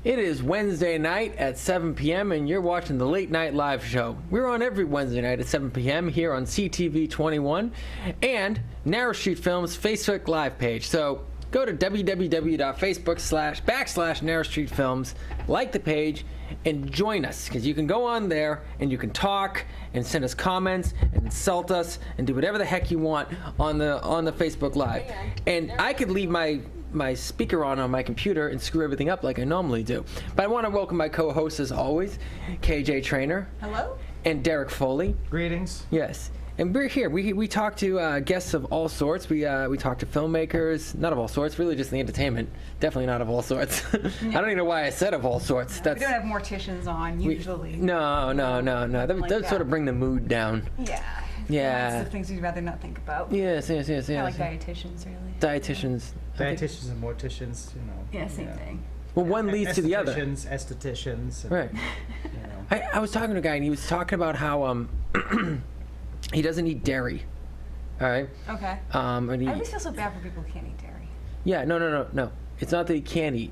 It is Wednesday night at 7 p.m. and you're watching the Late Night Live Show. We're on every Wednesday night at 7 p.m. here on CTV 21 and Narrow Street Films Facebook Live page. So go to www.facebook.com/Narrow Street Films, like the page, and join us, because you can go on there and you can talk and send us comments and insult us and do whatever the heck you want on the Facebook Live. And I could leave my speaker on my computer and screw everything up like I normally do. But I want to welcome my co-hosts as always, KJ Traynor. Hello. And Derek Foley. Greetings. Yes. And we're here. We talk to guests of all sorts. We talk to filmmakers, not of all sorts, really just the entertainment. Definitely not of all sorts. I don't even know why I said of all sorts. We don't have morticians on usually. No. That would sort of bring the mood down. Yeah. Yeah. That's the things you'd rather not think about. Yes. I like dietitians, really. Dietitians. Dietitians and morticians, you know. Yeah, same thing. Well, one leads to the other. Estheticians. And, right. You know. I was talking to a guy, and he was talking about how he doesn't eat dairy. All right. Okay. And I always feel so bad for people who can't eat dairy. Yeah. No. It's not that he can't eat.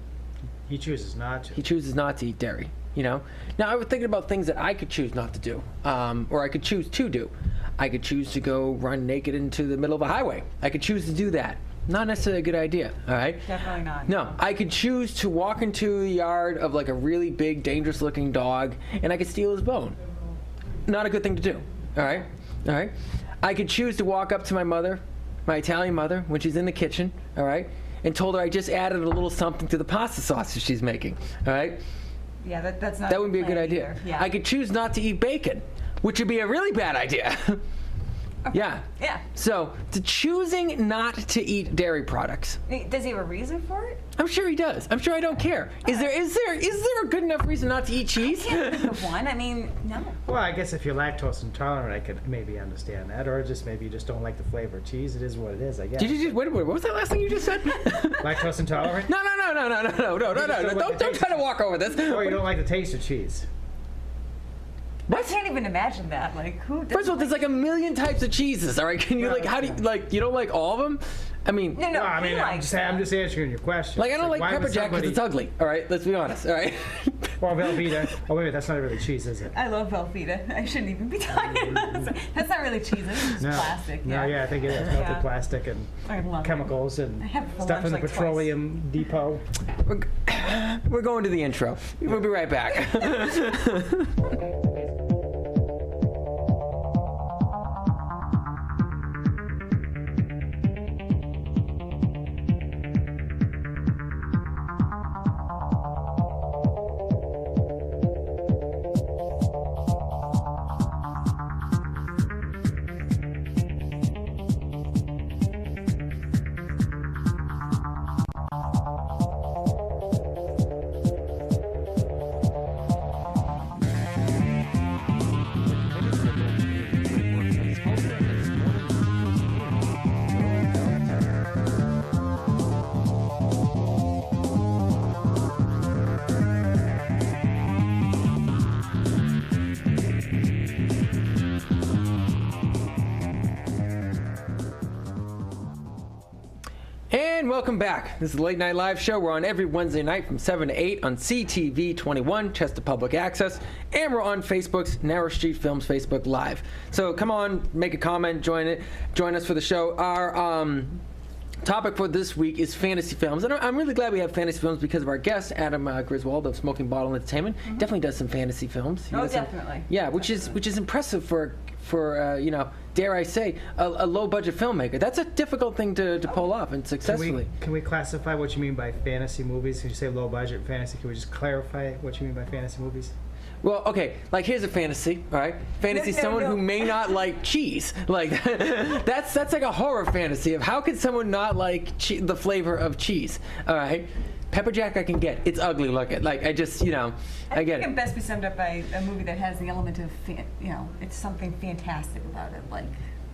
He chooses not to. He chooses not to eat dairy. You know. Now I was thinking about things that I could choose not to do, or I could choose to do. I could choose to go run naked into the middle of a highway. I could choose to do that. Not necessarily a good idea, all right? Definitely not. No, I could choose to walk into the yard of like a really big, dangerous-looking dog, and I could steal his bone. Not a good thing to do, all right? All right? I could choose to walk up to my mother, my Italian mother, when she's in the kitchen, all right, and told her I just added a little something to the pasta sauce that she's making, all right? Yeah, that's not. That wouldn't be a good idea. Either. Yeah. I could choose not to eat bacon, which would be a really bad idea. Okay. Yeah. Yeah. So, to choosing not to eat dairy products. Does he have a reason for it? I'm sure he does. I'm sure I don't care. Is there a good enough reason not to eat cheese? I can't think of one. I mean, no. Well, I guess if you're lactose intolerant, I could maybe understand that, or just maybe you just don't like the flavor of cheese. It is what it is, I guess. Did you just wait? What was that last thing you just said? Lactose intolerant? No. Don't try to walk over this. Or you don't like the taste of cheese. What? I can't even imagine that. Like, who? First of all, there's like a million types of cheeses. All right, can you how do you you don't like all of them? I mean, No, I mean, I'm just answering your question. like I don't like why pepper would jack because it's ugly. All right, let's be honest. All right. Or Velveeta. Oh, wait, that's not really cheese, is it? I love Velveeta. I shouldn't even be talking about this. That's not really cheese. It's just plastic. No, Yeah. I think it is. Melted plastic and I love chemicals and I have it for stuff lunch in the like petroleum depot. We're going to the intro. We'll be right back. And welcome back. This is the Late Night Live Show. We're on every Wednesday night from 7 to 8 on CTV 21, Chester Public Access. And we're on Facebook's Narrow Street Films Facebook Live. So come on, make a comment, join us for the show. Our topic for this week is fantasy films. And I'm really glad we have fantasy films because of our guest, Adam Griswold of Smoking Bottle Entertainment. Mm-hmm. Definitely does some fantasy films. Oh, definitely. Which is impressive for dare I say, a low-budget filmmaker. That's a difficult thing to pull off and successfully. Can we classify what you mean by fantasy movies? When you say low-budget fantasy, can we just clarify what you mean by fantasy movies? Well, okay, like here's a fantasy, all right? Fantasy is someone who may not like cheese. Like, that's like a horror fantasy of how could someone not like the flavor of cheese, all right? Pepper Jack I can get. It's ugly looking. Like, I just, I get it. it Can best be summed up by a movie that has the element of, it's something fantastic about it, like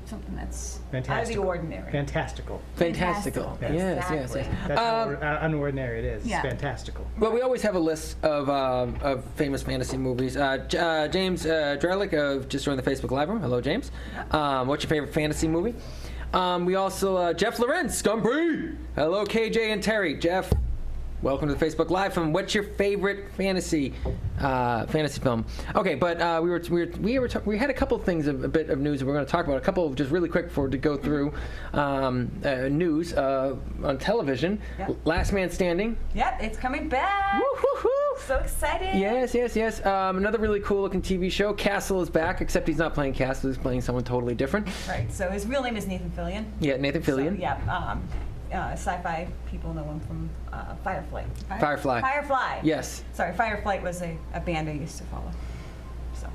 something that's out of the ordinary. Fantastical. Fantastical. Yes. Exactly. That's how unordinary it is. Yeah. It's fantastical. Well, we always have a list of famous fantasy movies. James Drelick of just joined the Facebook Live room. Hello, James. What's your favorite fantasy movie? We also, Jeff Lorenz, Scumbree. Hello, KJ and Terry. Jeff. Welcome to the Facebook Live from What's Your Favorite Fantasy Film? Okay, but we had a couple of things, a bit of news that we're going to talk about. A couple of just really quick before to go through news on television. Yep. Last Man Standing. Yep, it's coming back. Woo-hoo-hoo. So excited. Yes. Another really cool looking TV show. Castle is back, except he's not playing Castle. He's playing someone totally different. Right. So his real name is Nathan Fillion. Yeah, Nathan Fillion. So, yeah. Sci-fi people know him from Firefly. Firefly. Yes. Sorry, Firefly was a band I used to follow. So,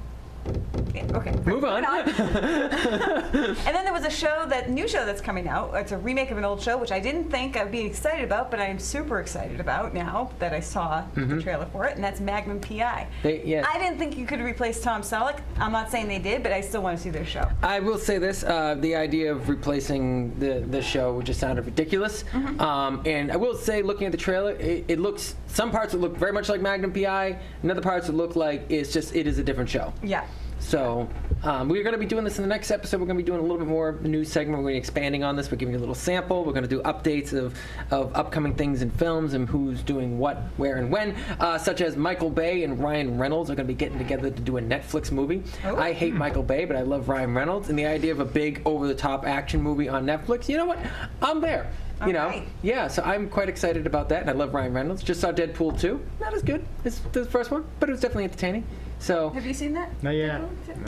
yeah, okay. Move on. And then there was a new show that's coming out. It's a remake of an old show, which I didn't think I'd be excited about, but I am super excited about now that I saw the trailer for it, and that's Magnum P.I. Yes. I didn't think you could replace Tom Selleck. I'm not saying they did, but I still want to see their show. I will say this, the idea of replacing the show just sounded ridiculous. And I will say, looking at the trailer, it looks, some parts it look very much like Magnum P.I., and other parts it look like it is a different show. Yeah. So we're going to be doing this in the next episode. We're going to be doing a little bit more news segment. We're going to be expanding on this. We're giving you a little sample. We're going to do updates of upcoming things in films and who's doing what, where, and when, such as Michael Bay and Ryan Reynolds are going to be getting together to do a Netflix movie. Oh. I hate Michael Bay, but I love Ryan Reynolds. And the idea of a big, over-the-top action movie on Netflix, you know what? I'm there. You know, right. Yeah, so I'm quite excited about that, and I love Ryan Reynolds. Just saw Deadpool 2. Not as good as the first one, but it was definitely entertaining. So, have you seen that? Not yet.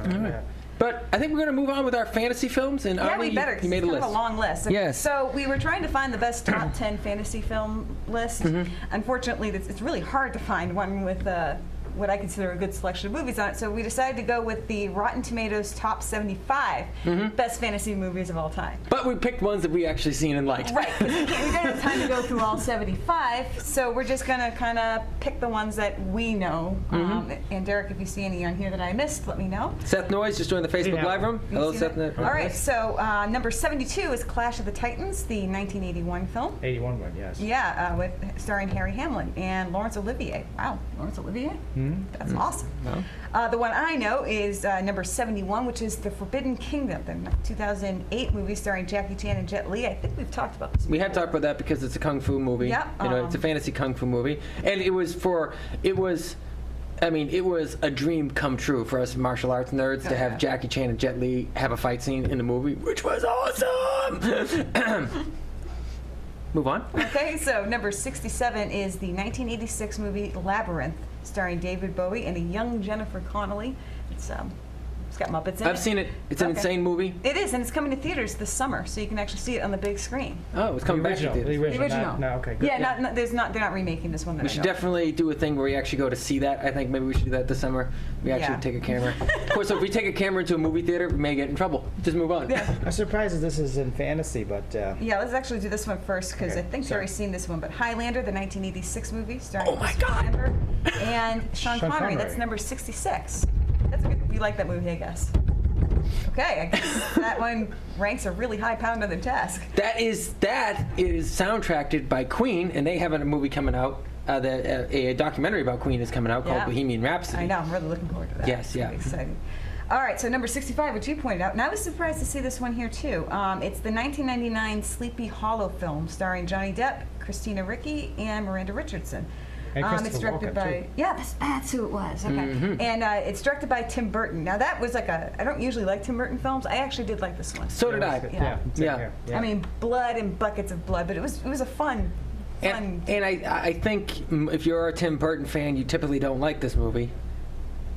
No. But I think we're going to move on with our fantasy films. And yeah, Arnie, we better. You made a list. Kind of a long list. Yes. So we were trying to find the best top 10 fantasy film list. Unfortunately, it's really hard to find one with what I consider a good selection of movies on it. So we decided to go with the Rotten Tomatoes top 75 best fantasy movies of all time. But we picked ones that we actually seen and liked. Right, because we don't have time to go through all 75, so we're just going to kind of pick the ones that we know. And Derek, if you see any on here that I missed, let me know. Seth Noyes just joined the Facebook Live room. Hello, Seth. All right, so number 72 is Clash of the Titans, the 1981 film. 81 one, yes. Yeah, with starring Harry Hamlin and Laurence Olivier. Wow, Laurence Olivier? That's awesome. The one I know is number 71, which is The Forbidden Kingdom, the 2008 movie starring Jackie Chan and Jet Li. I think we've talked about this before. We have talked about that because it's a kung fu movie. Yeah. It's a fantasy kung fu movie, and it was a dream come true for us martial arts nerds to have Jackie Chan and Jet Li have a fight scene in the movie, which was awesome. Move on. Okay, so number 67 is the 1986 movie Labyrinth, starring David Bowie and a young Jennifer Connelly. It's got Muppets in it. I've seen it. It's an insane movie. It is, and it's coming to theaters this summer, so you can actually see it on the big screen. Oh, it's coming back to theaters. The original. No, okay, good. Yeah, they're not remaking this one. We should definitely do a thing where we actually go to see that. I think maybe we should do that this summer. We actually take a camera. Of course, if we take a camera into a movie theater, we may get in trouble. Just move on. Yeah. I'm surprised that this is in fantasy, but... Yeah, let's actually do this one first, because I think Jerry's seen this one. But Highlander, the 1986 movie, starring Christopher Lambert and Sean Connery. That's number 66. That's good. You like that movie, I guess. Okay, I guess that one ranks a really high pound on the desk. That is soundtracked by Queen, and they have a movie coming out. A documentary about Queen is coming out called Bohemian Rhapsody. I know, I'm really looking forward to that. Yes, yeah. Exciting. All right, so number 65, which you pointed out, and I was surprised to see this one here too. It's the 1999 Sleepy Hollow film starring Johnny Depp, Christina Ricci, and Miranda Richardson. And it's directed by that's who it was. Okay, and it's directed by Tim Burton. Now that was like I don't usually like Tim Burton films. I actually did like this one. So did I. Yeah. I mean, blood and buckets of blood, but it was a fun. And I think if you're a Tim Burton fan, you typically don't like this movie.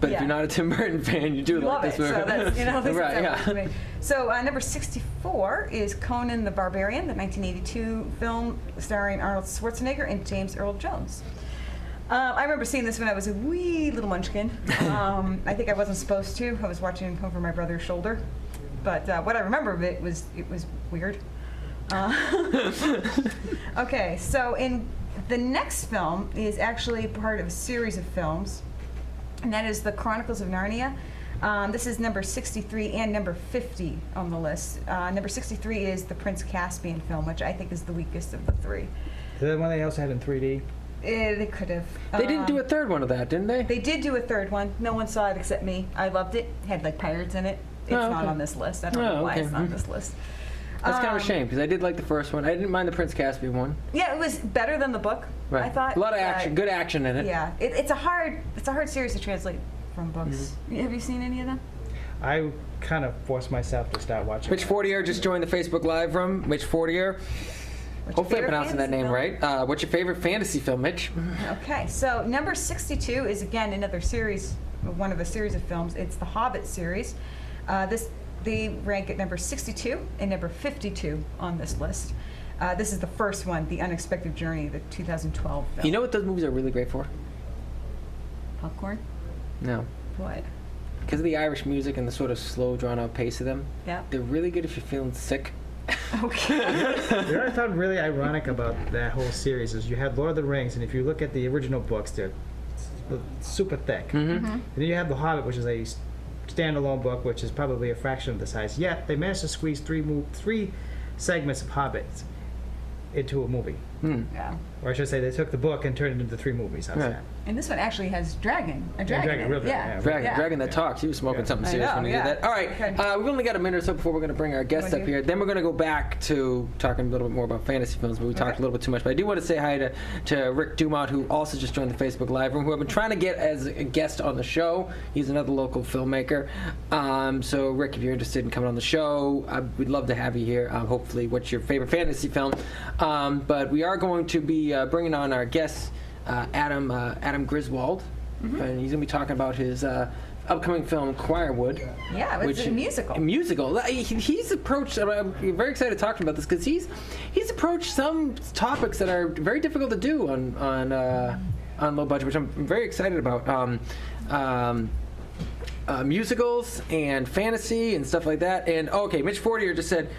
But if you're not a Tim Burton fan, you do like this movie. So that's, this right, is me. So number 64 is Conan the Barbarian, the 1982 film starring Arnold Schwarzenegger and James Earl Jones. I remember seeing this when I was a wee little munchkin. I think I wasn't supposed to. I was watching it over my brother's shoulder. But what I remember of it was weird. Okay, so in the next film is actually part of a series of films, and that is The Chronicles of Narnia. This is number 63 and number 50 on the list. Number 63 is the Prince Caspian film, which I think is the weakest of the three. Is that one they also had in 3D? They could have. They didn't do a third one of that, didn't they? They did do a third one. No one saw it except me. I loved it. It had like pirates in it. It's not on this list. I don't know why it's not on this list. That's kind of a shame because I did like the first one. I didn't mind the Prince Caspian one. Yeah, it was better than the book. Right. I thought A lot of action, good action in it. Yeah, it's a hard series to translate from books. Have you seen any of them? I kind of forced myself to start watching. Mitch Fortier just joined the Facebook Live room. Mitch Fortier. Hopefully I'm pronouncing that name right. What's your favorite fantasy film, Mitch? Okay, so number 62 is again another series, one of a series of films. It's the Hobbit series. They rank at number 62 and number 52 on this list. This is the first one, The Unexpected Journey, the 2012 film. You know what those movies are really great for? Popcorn? No. What? Because of the Irish music and the sort of slow, drawn-out pace of them. Yeah. They're really good if you're feeling sick. Okay. You know what I found really ironic about that whole series is you had Lord of the Rings, and if you look at the original books, they're super thick. And then you have The Hobbit, which is a standalone book, which is probably a fraction of the size. Yet they managed to squeeze three segments of Hobbits into a movie. Yeah. Or I should say, they took the book and turned it into 3 movies. How's that? And this one actually has a dragon. dragon, real dragon, yeah. Dragon that talks. He was smoking something I serious know, when he yeah. did that. All right, Okay. we've only got a minute or so before we're going to bring our guests up here. Then we're going to go back to talking a little bit more about fantasy films, but we talked a little bit too much. But I do want to say hi to Rick Dumont, who also just joined the Facebook Live room, who I've been trying to get as a guest on the show. He's another local filmmaker. So, Rick, if you're interested in coming on the show, we'd love to have you here. Hopefully, what's your favorite fantasy film? But we are going to be bringing on our guest, Adam Griswold, and he's going to be talking about his upcoming film Quirewood. Yeah, it's a musical. Musical. He's approached. I'm very excited to talk to him about this because he's approached some topics that are very difficult to do on low budget, which I'm very excited about. Musicals and fantasy and stuff like that. And okay, Mitch Fortier just said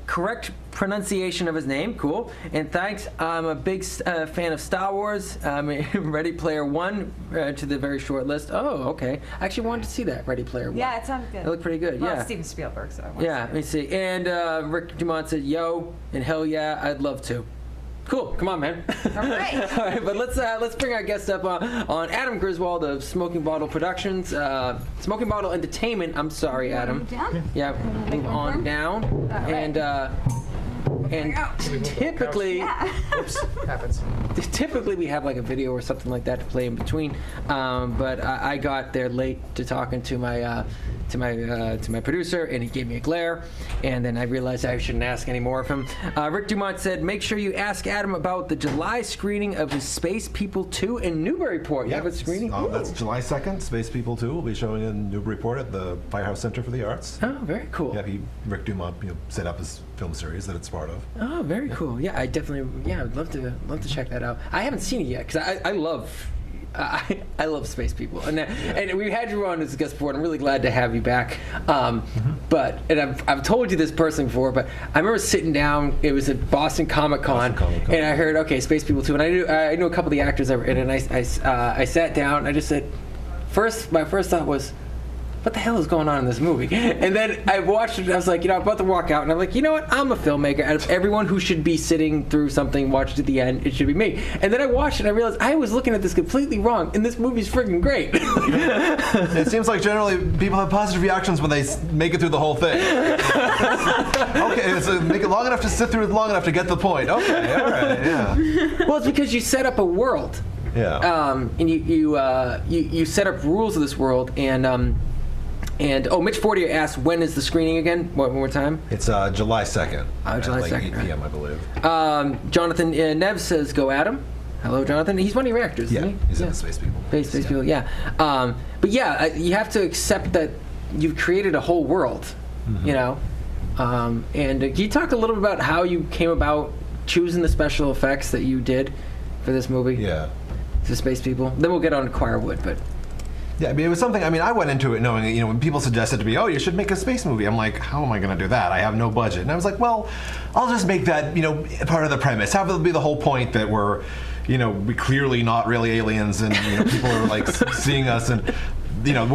correct pronunciation of his name. Cool. And thanks. I'm a big fan of Star Wars. Ready Player One to the very short list. Oh, okay. I actually wanted to see that Ready Player One. Yeah, it sounded good. It looked pretty good. Well, yeah. it's Steven Spielberg, so I want Yeah. Let me see. And Rick Dumont said, "Yo," and hell yeah, I'd love to. Cool. Come on, man. All right. All right, but let's bring our guest up on Adam Griswold of Smoking Bottle Productions, Smoking Bottle Entertainment. I'm sorry, Adam. Down? Yeah, move on down. right. And typically, Oops, happens. typically we have like a video or something like that to play in between. But I got there late to talking to my producer, and he gave me a glare, and then I realized I shouldn't ask any more of him. Rick Dumont said, make sure you ask Adam about the July screening of his Space People 2 in Newburyport. You have a screening? That's July 2nd. Space People 2 will be showing in Newburyport at the Firehouse Center for the Arts. Oh, very cool. Yeah, Rick Dumont set up his film series that it's part of. Oh, very cool. Yeah, I definitely, I'd love to check that out. I haven't seen it yet because I love Space People, and we had you on as a guest before, and I'm really glad to have you back. But I've told you this person before, but I remember sitting down. It was at Boston Comic Con, and I heard Space People 2, and I knew a couple of the actors that were in it, and I sat down. And I just said, my first thought was, what the hell is going on in this movie? And then I watched it, and I was like, I'm about to walk out, and I'm like, you know what? I'm a filmmaker. Out of everyone who should be sitting through something, watched to the end, it should be me. And then I watched it, and I realized I was looking at this completely wrong, and this movie's freaking great. It seems like generally people have positive reactions when they make it through the whole thing. Okay, so make it long enough to sit through it long enough to get the point. Okay, all right, yeah. Well, it's because you set up a world. Yeah. And you set up rules of this world, and Mitch Fortier asked, when is the screening again? One more time. It's July 2nd. July at 2nd. 8 p.m. I believe. Jonathan Neves says, go Adam. Hello, Jonathan. He's one of your actors, isn't he? He's in the Space People. Space People, yeah. But yeah, you have to accept that you've created a whole world, and can you talk a little bit about how you came about choosing the special effects that you did for this movie? Yeah. To Space People. Then we'll get on to Quirewood, but... Yeah, it was something, I went into it knowing, when people suggested to me, you should make a space movie, I'm like, how am I going to do that? I have no budget. And I was like, well, I'll just make that, part of the premise. Have it be the whole point that we're, we clearly not really aliens, and, people are like seeing us, and, when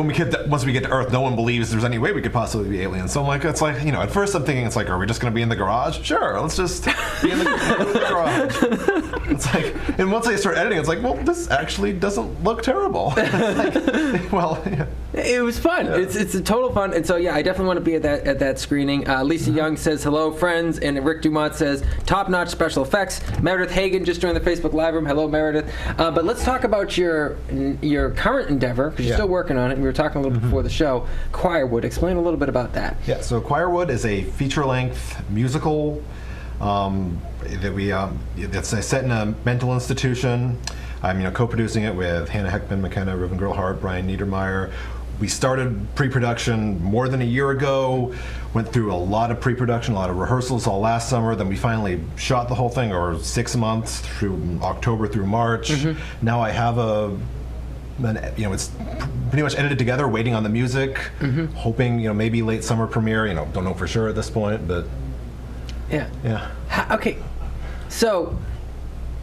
once we get to Earth, no one believes there's any way we could possibly be aliens. So I'm like, it's like, at first I'm thinking, it's like, are we just going to be in the garage? Sure, let's just be in the garage. It's like, and once I start editing, it's like, well, this actually doesn't look terrible. It's like, well, yeah. It was fun. Yeah. It's a total fun, and so yeah, I definitely want to be at that screening. Lisa Young says hello, friends, and Rick Dumont says top-notch special effects. Meredith Hagen just joined the Facebook Live room. Hello, Meredith. But let's talk about your current endeavor because you're still working on it. We were talking a little bit before the show. Choirwood. Explain a little bit about that. Yeah. So Choirwood is a feature-length musical that we that's set in a mental institution. I'm co-producing it with Hannah Heckman, McKenna, Reuven Grillhart, Brian Niedermeyer. We started pre-production more than a year ago, went through a lot of pre-production, a lot of rehearsals all last summer, then we finally shot the whole thing over 6 months through October through March. Now I have it's pretty much edited together, waiting on the music, hoping, maybe late summer premiere, don't know for sure at this point, but Yeah. yeah. Okay. So,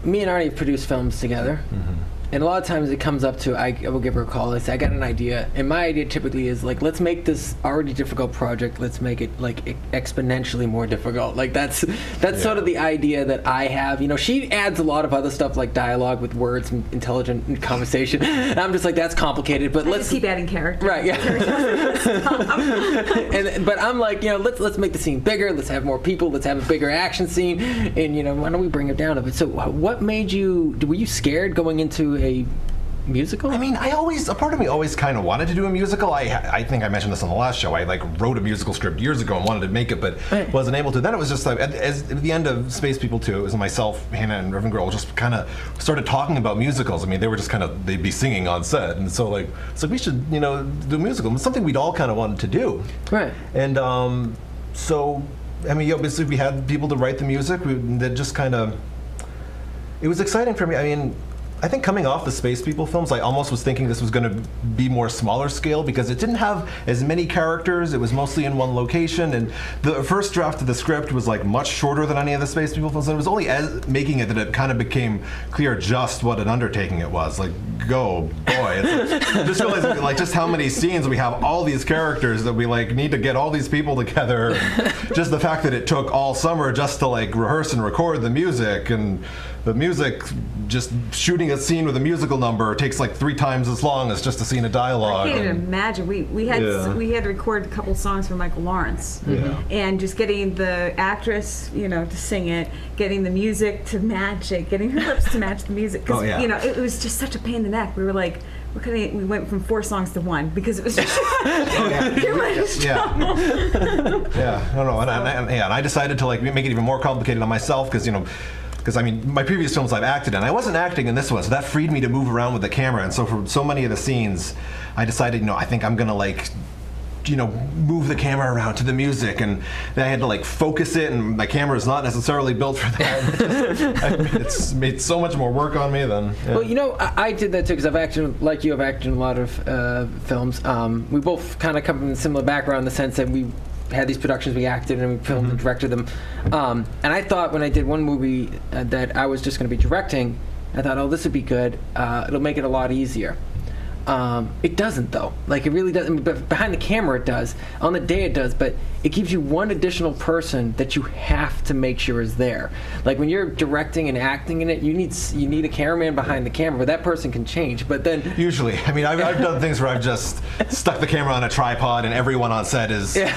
me and Arnie have produced films together. And a lot of times it comes up to, I will give her a call, I say, I got an idea. And my idea typically is like, let's make this already difficult project, let's make it like exponentially more difficult. Like that's sort of the idea that I have. She adds a lot of other stuff like dialogue with words and intelligent conversation. And I'm just like, that's complicated, but let's just keep adding characters. Right, yeah. But I'm like, let's make the scene bigger, let's have more people, let's have a bigger action scene, and why don't we bring it down a bit? So what made you, were you scared going into a musical? I mean, a part of me always kind of wanted to do a musical. I think I mentioned this on the last show. I wrote a musical script years ago and wanted to make it, but wasn't able to. Then it was just like, at the end of Space People 2, it was myself, Hannah, and Reuven Grillhart just kind of started talking about musicals. I mean, they were just they'd be singing on set, and so we should, do a musical. It's something we'd all kind of wanted to do. Right. And so, I mean, obviously we had people to write the music. That just kind of, it was exciting for me. I mean, I think coming off the Space People films, I almost was thinking this was going to be more smaller scale because it didn't have as many characters. It was mostly in one location, and the first draft of the script was much shorter than any of the Space People films. And it was only as making it that it kind of became clear just what an undertaking it was. Go boy! It's just realizing just how many scenes we have, all these characters that we need to get all these people together. Just the fact that it took all summer just to rehearse and record the music, and the music, just shooting a scene with a musical number takes 3 times as long as just a scene of dialogue. I can't even imagine. We had to record a couple songs for Michael Lawrence, and just getting the actress, to sing it, getting the music to match it, getting her lips to match the music. Because it was just such a pain in the neck. We were like, we went from 4 songs to 1 because it was just too much trouble. Yeah, I don't know, and I decided to make it even more complicated on myself because I mean, my previous films I've acted in, I wasn't acting in this one, so that freed me to move around with the camera. And so for so many of the scenes, I decided, I think I'm gonna move the camera around to the music, and then I had to focus it, and my camera is not necessarily built for that. It's made so much more work on me than. Yeah. Well, I did that too because I've acted like you. I've acted in a lot of films. We both kind of come from a similar background in the sense that we had these productions, we acted and we filmed and directed them. And I thought when I did one movie that I was just going to be directing, I thought, oh, this would be good. It'll make it a lot easier. It doesn't though. It really doesn't. But behind the camera it does. On the day it does. But it gives you one additional person that you have to make sure is there. When you're directing and acting in it, you need a cameraman behind the camera. But that person can change. But then usually, I mean, I've done things where I've just stuck the camera on a tripod and everyone on set is. There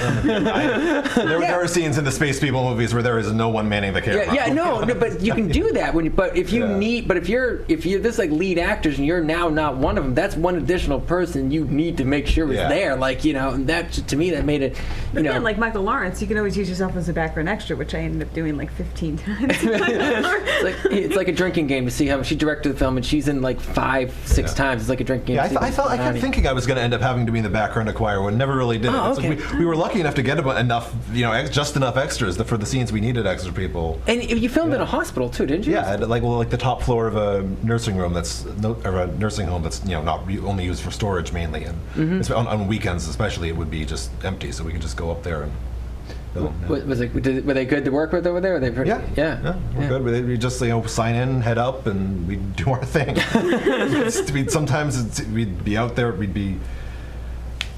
are scenes in the Space People movies where there is no one manning the camera. No, but you can do that but if you need. But if you're this lead actors and you're now not one of them, that's one additional person you need to make sure is there. And that to me that made it. Then, like Michael Lawrence, you can always use yourself as a background extra, which I ended up doing 15 times. It's like a drinking game to see how she directed the film, and she's in 5, 6 times. It's like a drinking game. Yeah, I kept thinking I was going to end up having to be in the background of choir, when never really did. Oh, okay. We were lucky enough to get enough, just enough extras for the scenes we needed extra people. And you filmed in a hospital too, didn't you? Yeah, the top floor of a nursing room or a nursing home that's not only used for storage mainly, and on weekends especially it would be just empty, so we could just go up there and. Were they good to work with over there? Were they pretty, yeah, we're good. We just sign in, head up, and we do our thing. Sometimes we'd be out there. We'd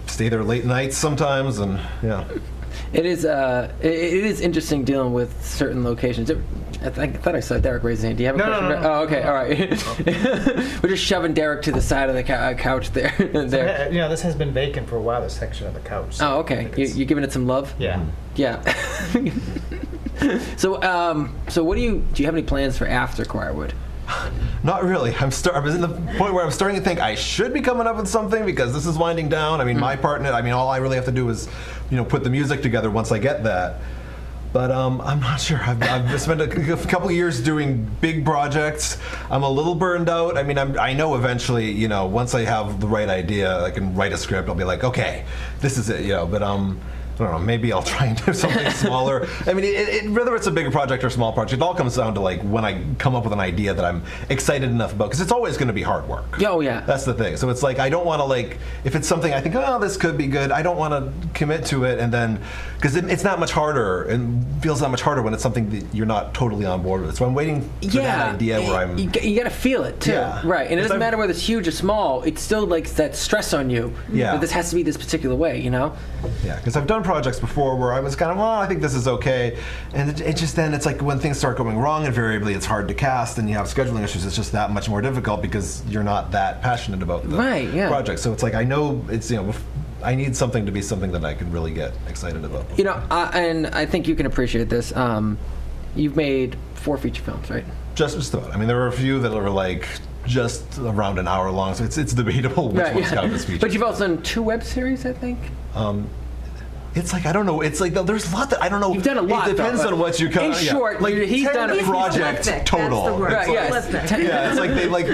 stay there late nights sometimes, and yeah. It is interesting dealing with certain locations. I thought I saw Derek raise his hand. Do you have a question? No. Oh, okay, all right. We're just shoving Derek to the side of the couch there. there. You know, this has been vacant for a while. This section of the couch. So Oh, okay. You're giving it some love. yeah. Yeah. So what do you have any plans for after Choirwood? Not really. I was in the point where I'm starting to think I should be coming up with something because this is winding down. I mean, my part in it, I mean, all I really have to do is, put the music together once I get that. But I'm not sure. I've spent a couple of years doing big projects. I'm a little burned out. I mean, I know eventually, once I have the right idea, I can write a script. I'll be like, okay, this is it, But I don't know, maybe I'll try and do something smaller. I mean, whether it's a big project or a small project, it all comes down to like when I come up with an idea that I'm excited enough about, because it's always going to be hard work. Oh, yeah. That's the thing. So it's like, I don't want to if it's something I think, oh, this could be good, I don't want to commit to it, and then, because it's not much harder, and feels not much harder when it's something that you're not totally on board with. So I'm waiting for that idea where I'm... You got to feel it, too. Yeah. Right, and it doesn't matter whether it's huge or small, it's still like that stress on you. Yeah. That this has to be this particular way, Yeah, because I've done projects before where I was kind of, I think this is okay. And it just then, it's like when things start going wrong, invariably it's hard to cast and you have scheduling issues, it's just that much more difficult because you're not that passionate about the project. So it's like, I know it's, I need something to be something that I can really get excited about. And I think you can appreciate this. You've made 4 feature films, right? Just about. I mean, there were a few that were like just around an hour long, so it's debatable which one's counted as feature. But you've also done 2 web series, I think? It's like, I don't know. It's like there's a lot that I don't know. You've done a lot. It depends on what you In short, he's done a project total. That's the word. Right, yes. Yeah, it's like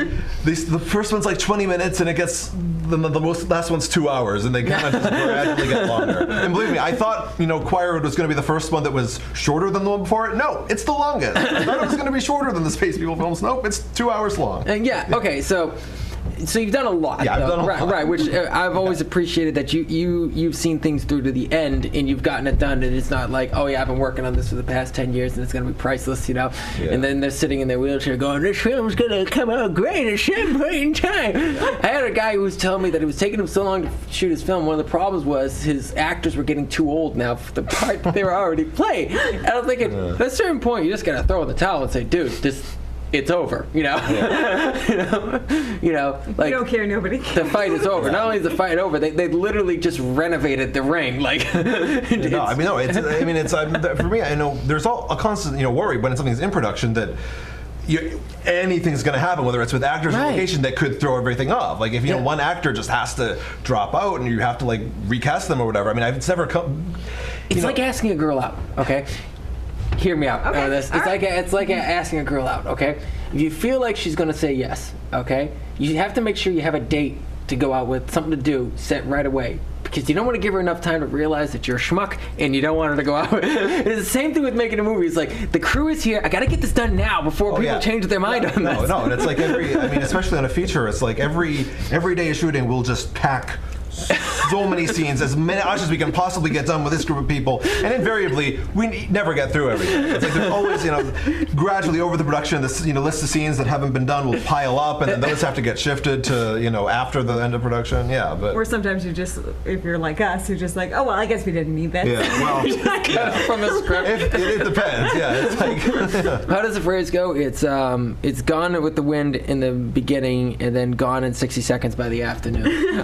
the first one's like 20 minutes and it gets the last one's 2 hours and they kind of just gradually get longer. And believe me, I thought Choirwood was going to be the first one that was shorter than the one before it. No, it's the longest. I thought it was going to be shorter than the Space People films. Nope, it's 2 hours long. Okay, so you've done a lot. Yeah, I've done a lot. Right, which I've always appreciated that you've seen things through to the end and you've gotten it done, and it's not like, oh yeah, I've been working on this for the past 10 years and it's going to be priceless, Yeah. And then they're sitting in their wheelchair going, this film's going to come out great at some point in time. I had a guy who was telling me that it was taking him so long to shoot his film. One of the problems was his actors were getting too old now for the part that they were already playing. And I was thinking, at a certain point, you just got to throw in the towel and say, dude, it's over, Like, you don't care, nobody cares. The fight is over. Not only is the fight over, they literally just renovated the ring. Like, for me, I know there's a constant worry when something's in production that anything's going to happen, whether it's with actors or location, that could throw everything off. Like if one actor just has to drop out and you have to recast them or whatever. I mean, it's never come. It's like asking a girl out. Okay. Hear me out. Okay. It's like asking a girl out. Okay, if you feel like she's gonna say yes, okay, you have to make sure you have a date to go out with, something to do, set right away, because you don't want to give her enough time to realize that you're a schmuck and you don't want her to go out. It's the same thing with making a movie. It's like, the crew is here. I got to get this done now before people change their mind on this. No, and it's like especially on a feature, it's like every day of shooting, we'll just pack so many scenes, as many as we can possibly get done with this group of people, and invariably we never get through everything. It's like there's always, gradually over the production, this list of scenes that haven't been done will pile up, and then those have to get shifted to after the end of production. Yeah, but or sometimes you just, if you're like us, you're just like, oh well, I guess we didn't need that. Yeah, well, from the script. It depends. Yeah, it's like how does the phrase go? It's gone with the wind in the beginning, and then gone in 60 seconds by the afternoon.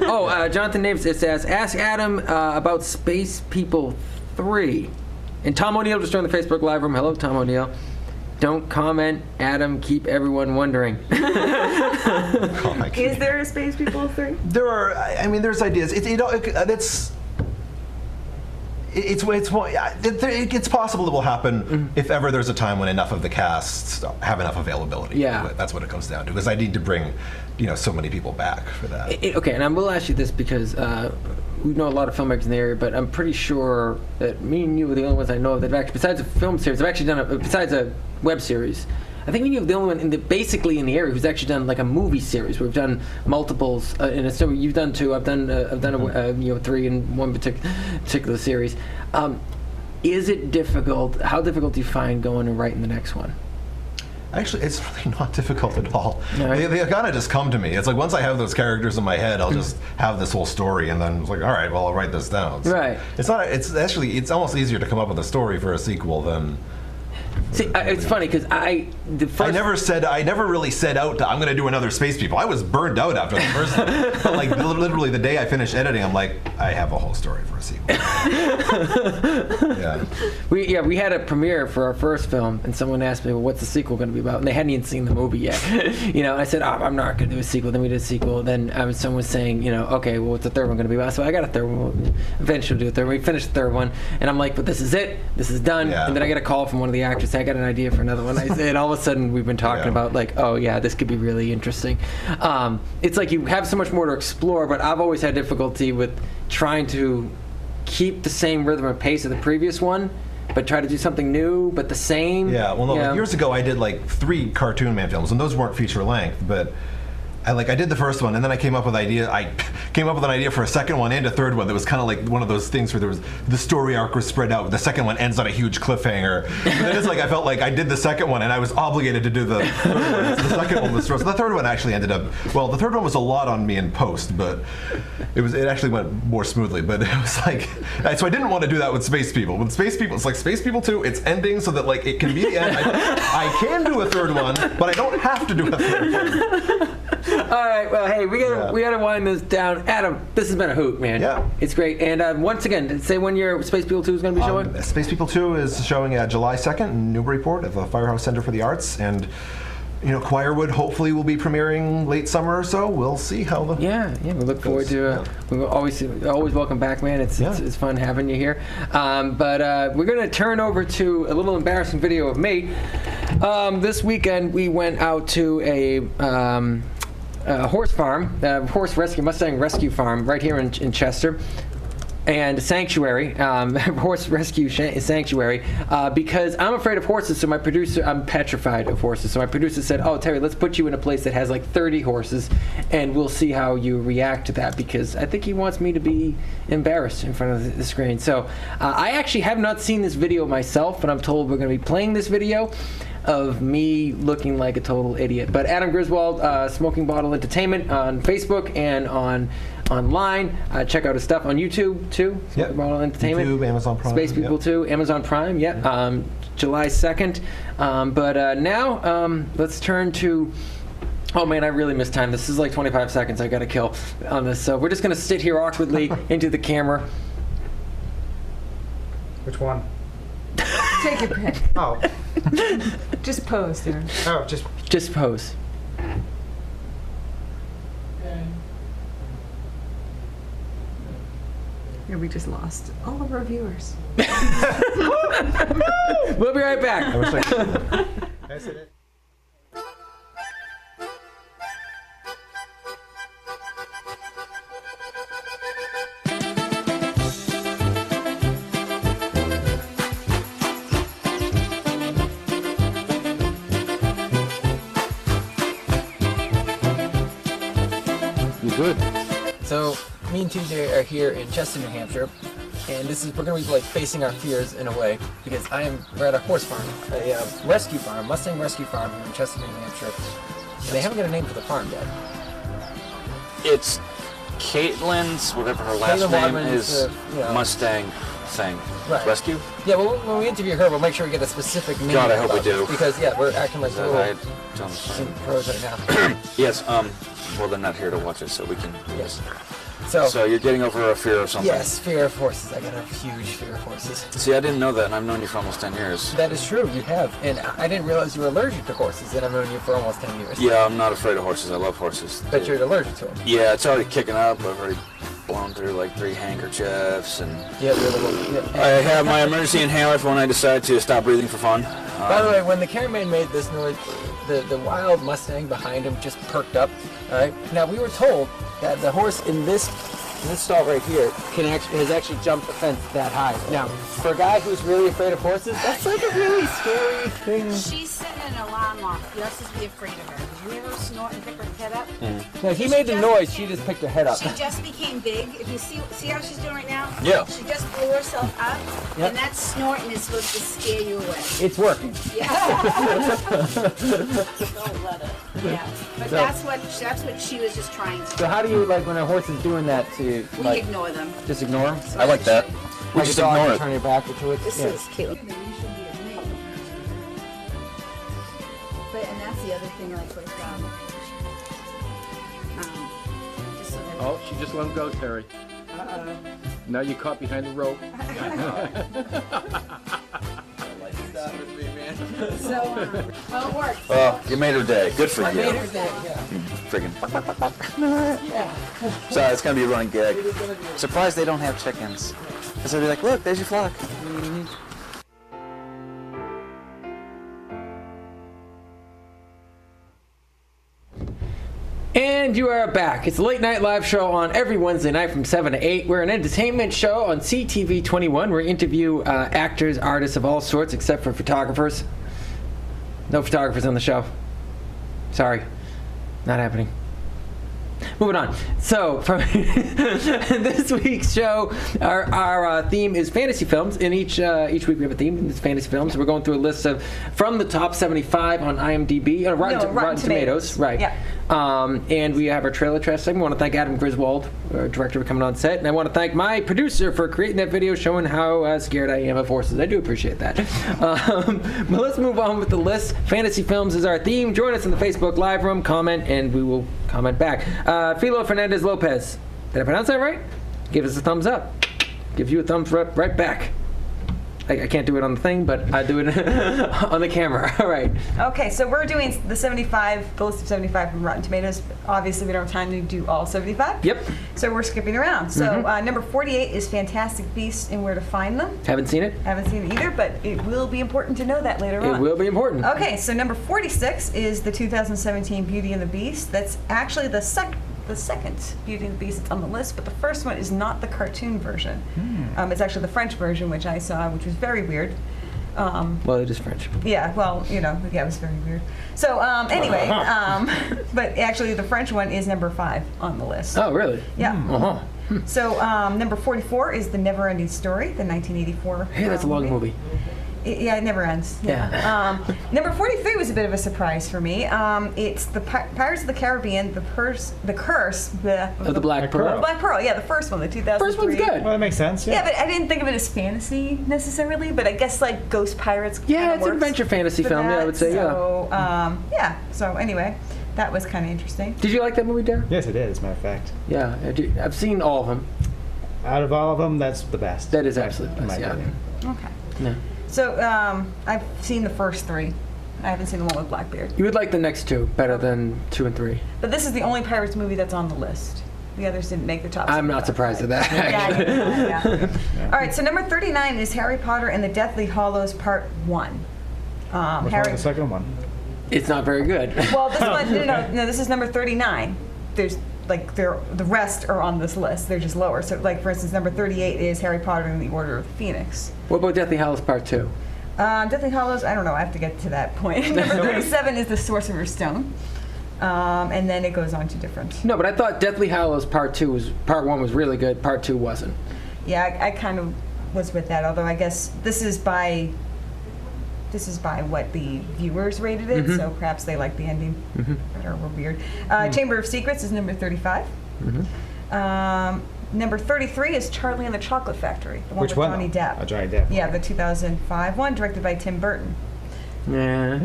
Jonathan Names, it says, ask Adam about Space People 3. And Tom O'Neill just joined the Facebook Live room. Hello, Tom O'Neill. Don't comment, Adam. Keep everyone wondering. Is there a Space People 3? There are. I mean, there's ideas. It's possible it will happen if ever there's a time when enough of the cast have enough availability. Yeah, that's what it comes down to. Because I need to bring, so many people back for that. Okay, and I will ask you this because we know a lot of filmmakers in the area, but I'm pretty sure that me and you are the only ones I know of that have actually, besides a film series, I've actually done besides a web series. I think you're the only one basically in the area who's actually done like a movie series. We've done multiples, and so you've done 2. I've done 3 in one particular series. Is it difficult? How difficult do you find going and writing the next one? Actually, it's really not difficult at all. Right. They kind of just come to me. It's like once I have those characters in my head, I'll just have this whole story, and then it's like, all right, well, I'll write this down. So Right. It's almost easier to come up with a story for a sequel than. See, it's funny because I never really set out to, I'm going to do another Space People. I was burned out after the first one. But like literally the day I finished editing, I'm like, I have a whole story for a sequel. Yeah. We had a premiere for our first film, and someone asked me, well, what's the sequel going to be about? And they hadn't even seen the movie yet. And I said, I'm not going to do a sequel. Then we did a sequel. Then someone was saying, okay, well, what's the third one going to be about? So I got a third one. Eventually we'll do a third one. We finished the third one, and I'm like, but this is it. This is done. Yeah. And then I get a call from one of the actors. I got an idea for another one. And all of a sudden we've been talking about like, oh yeah, this could be really interesting. It's like you have so much more to explore, but I've always had difficulty with trying to keep the same rhythm and pace of the previous one, but try to do something new, but the same. Yeah, well, no, like years ago I did like 3 Cartoon Man films, and those weren't feature length, but I did the first one, and then I came up with an idea for a second one and a third one that was kind of like one of those things where the story arc was spread out. The second one ends on a huge cliffhanger. But then it's like I felt like I did the second one, and I was obligated to do the third one. So the second one was so the third one actually ended up. Well, the third one was a lot on me in post, but it actually went more smoothly. But it was like so I didn't want to do that with Space People. With Space People, it's like Space People 2. It's ending so that like it can be the end. I can do a third one, but I don't have to do a third one. All right, well, hey, we gotta wind this down. Adam, this has been a hoot, man. Yeah. It's great. And once again, say when your Space People 2 is going to be showing? Space People 2 is showing July 2nd in Newburyport at the Firehouse Center for the Arts. And, Choirwood hopefully will be premiering late summer or so. We'll see how the... Yeah, we look forward to we're always welcome back, man. It's fun having you here. But we're going to turn over to a little embarrassing video of me. This weekend, we went out to a horse farm, Mustang rescue farm right here in Chester, and sanctuary, horse rescue sanctuary, because I'm afraid of horses. So I'm petrified of horses. So my producer said, "Oh, Terry, let's put you in a place that has like 30 horses, and we'll see how you react to that." Because I think he wants me to be embarrassed in front of the screen. So I actually have not seen this video myself, but I'm told we're going to be playing this video of me looking like a total idiot. But Adam Griswold, Smoking Bottle Entertainment on Facebook and online. Check out his stuff on YouTube too. Smoking Bottle Entertainment. YouTube, Amazon Prime. Space People 2, Amazon Prime. July 2nd. But now let's turn to. Oh man, I really missed time. This is like 25 seconds I got to kill on this. So we're just gonna sit here awkwardly into the camera. Which one? Take your pick. Oh. Just pose there. Oh, Just pose. Yeah, we just lost all of our viewers. We'll be right back. I wish I could. That's it. Good. So me and TJ are here in Chester, New Hampshire, and we're going to be like facing our fears in a way, because we're at a horse farm, a rescue farm, Mustang rescue farm here in Chester, New Hampshire, and they haven't got a name for the farm yet. It's Caitlin's, whatever her last name is, Mustang thing. Right. Rescue? Yeah, well, when we interview her, we'll make sure we get a specific name. God, I hope we do. Because, we're acting like little pros right now. Yes, well, they're not here to watch us, so we can... Yes. So you're getting over a fear of something? Yes, fear of horses. I got a huge fear of horses. See, I didn't know that, and I've known you for almost 10 years. That is true, you have. And I didn't realize you were allergic to horses, and I've known you for almost 10 years. Yeah, I'm not afraid of horses. I love horses. But you're allergic to them. Yeah, it's already kicking up. I've already blown through like 3 handkerchiefs, and I have my emergency inhaler for when I decide to stop breathing for fun. By the way, when the cameraman made this noise, the wild Mustang behind him just perked up. All right. Now we were told that the horse in this stall right here has actually jumped the fence that high. Now, for a guy who's really afraid of horses, that's like a really scary thing an alarm off. You're supposed to be afraid of her. Did you hear her snort and pick her head up? No, he made the noise. She just picked her head up. She just became big. If you see how she's doing right now? Yeah. She just blew herself up, and that snorting is supposed to scare you away. It's working. Yeah. Don't let it. Yeah. But that's what she was just trying to do. So how do you, like, when a horse is doing that, to, We like, ignore them. just ignore him? I like that. We Like just a dog, ignore you it. turn your back to it? This Yeah. is cute. But, and that's the other thing, like with, just so that Oh, she just let him go, Terry. Now you're caught behind the rope. So, well, it worked. Oh, you made her day. Good for you. Made her day. Friggin'. Sorry, it's gonna be a running gag. Surprised they don't have chickens. Because they'll be like, look, there's your flock. And you are back. It's a late night live show on every Wednesday night from 7 to 8. We're an entertainment show on CTV 21. We interview actors, artists of all sorts, except for photographers. No photographers on the show. Sorry. Not happening. Moving on. So, from this week's show, our theme is fantasy films. And each week we have a theme, and it's fantasy films. We're going through a list of from the top 75 on IMDb, Rotten Tomatoes. Right. Yeah. And we have our trailer trash segment. I want to thank Adam Griswold, our director, for coming on set. And I want to thank my producer for creating that video showing how scared I am of horses. I do appreciate that. But let's move on with the list. Fantasy films is our theme. Join us in the Facebook Live room, comment, and we will comment back. Philo Fernandez Lopez. Did I pronounce that right? Give us a thumbs up. Give you a thumbs up right back. I can't do it on the thing, but I do it on the camera. All right. Okay, so we're doing the list of 75 from Rotten Tomatoes. Obviously, we don't have time to do all 75. Yep. So we're skipping around. So number 48 is Fantastic Beasts and Where to Find Them. Haven't seen it? Haven't seen it either, but it will be important to know that later on. It will be important. Okay, so number 46 is the 2017 Beauty and the Beast. That's actually the second Beauty and the Beast that's on the list, but the first one is not the cartoon version. It's actually the French version, which I saw, which was very weird. Well, it is French. Yeah, well, it was very weird. So anyway, but actually the French one is number 5 on the list. Oh, really? Yeah. Uh-huh. So number 44 is The Never-Ending Story, the 1984. Hey, that's a long movie. It never ends. Yeah. Number 43 was a bit of a surprise for me. It's the Pirates of the Caribbean, the Curse Of the Black Pearl. Black Pearl, yeah, the first one, the 2003. First one's good. Well, that makes sense. Yeah, but I didn't think of it as fantasy necessarily, but I guess like Ghost Pirates. Yeah, kinda it's an works adventure fantasy for film, yeah, I that. would say, yeah. So anyway, that was kind of interesting. Did you like that movie, Derek? Yes, it is, as a matter of fact. Yeah, I've seen all of them. Out of all of them, that's the best. That is absolutely in best, my yeah. opinion. Okay. Yeah. So I've seen the first 3. I haven't seen the one with Blackbeard. You would like the next 2 better than 2 and 3. But this is the only Pirates movie that's on the list. The others didn't make the top. I'm not 75. surprised at that. Yeah. All right, so number 39 is Harry Potter and the Deathly Hallows Part 1. Which one was the second one? It's not very good. Well, this one, no, this is number 39. There's the rest are on this list. They're just lower. So, like for instance, number 38 is Harry Potter and the Order of the Phoenix. What about Deathly Hallows Part 2? Deathly Hallows, I don't know. I have to get to that point. Number 37 is the Sorcerer's Stone. And then it goes on to different. No, but I thought Deathly Hallows Part 1 was really good. Part 2 wasn't. Yeah, I kind of was with that. Although I guess this is by what the viewers rated it, so perhaps they like the ending better or weird. Chamber of Secrets is number 35. Number 33 is Charlie and the Chocolate Factory, the one Which with one? Johnny Depp. Oh, Johnny Depp. Yeah, the 2005 one, directed by Tim Burton. Yeah.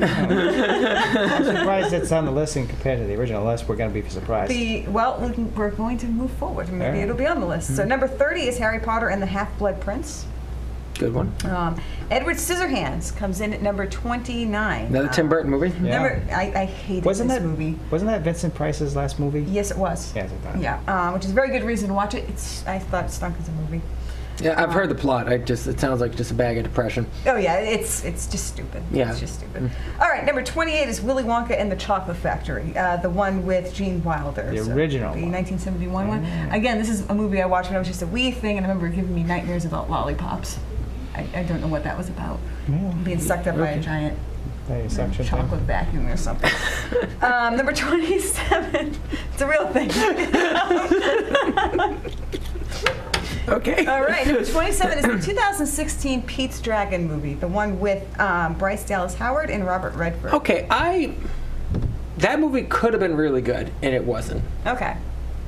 I'm surprised it's on the list and compared to the original list. We're going to be surprised. We're going to move forward. Maybe it'll be on the list. So number 30 is Harry Potter and the Half-Blood Prince. Good one. Edward Scissorhands comes in at number 29. Another Tim Burton movie? Yeah. I hated this movie. Wasn't that Vincent Price's last movie? Yes, it was. Yes, I thought. Yeah, which is a very good reason to watch it. I thought it stunk as a movie. Yeah, I've heard the plot. It sounds like just a bag of depression. Oh yeah, it's just stupid. Yeah. It's just stupid. All right, number 28 is Willy Wonka and the Chocolate Factory, the one with Gene Wilder. The original The one. 1971 one. Again, this is a movie I watched when I was just a wee thing, and I remember it giving me nightmares about lollipops. I don't know what that was about. Being sucked up by a giant A suction thing. Chocolate vacuum or something. Number 27. It's a real thing. Okay. All right, number 27 is the 2016 Pete's Dragon movie, the one with Bryce Dallas Howard and Robert Redford. Okay, that movie could have been really good, and it wasn't. Okay.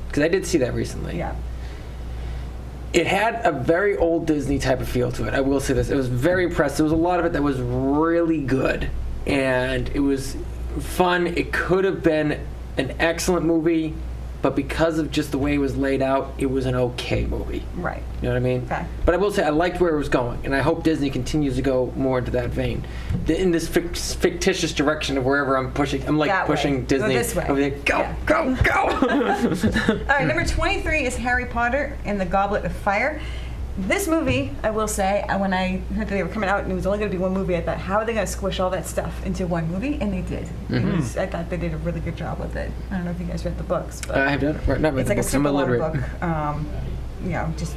Because I did see that recently. Yeah. It had a very old Disney type of feel to it. I will say this. It was very impressive. There was a lot of it that was really good, and it was fun. It could have been an excellent movie, but because of just the way it was laid out, it was an okay movie. Right. You know what I mean? Okay. But I will say I liked where it was going, and I hope Disney continues to go more into that vein, in this fictitious direction of wherever I'm pushing. I'm like That pushing way. Disney Go this way. over there. Go, Yeah. go. All right, number 23 is Harry Potter and the Goblet of Fire. This movie, I will say, when I heard that they were coming out and it was only going to be one movie, I thought, how are they going to squish all that stuff into one movie? And they did. I thought they did a really good job with it. I don't know if you guys read the books, but I have done it. Not read it's the like a books. I'm super long illiterate. book.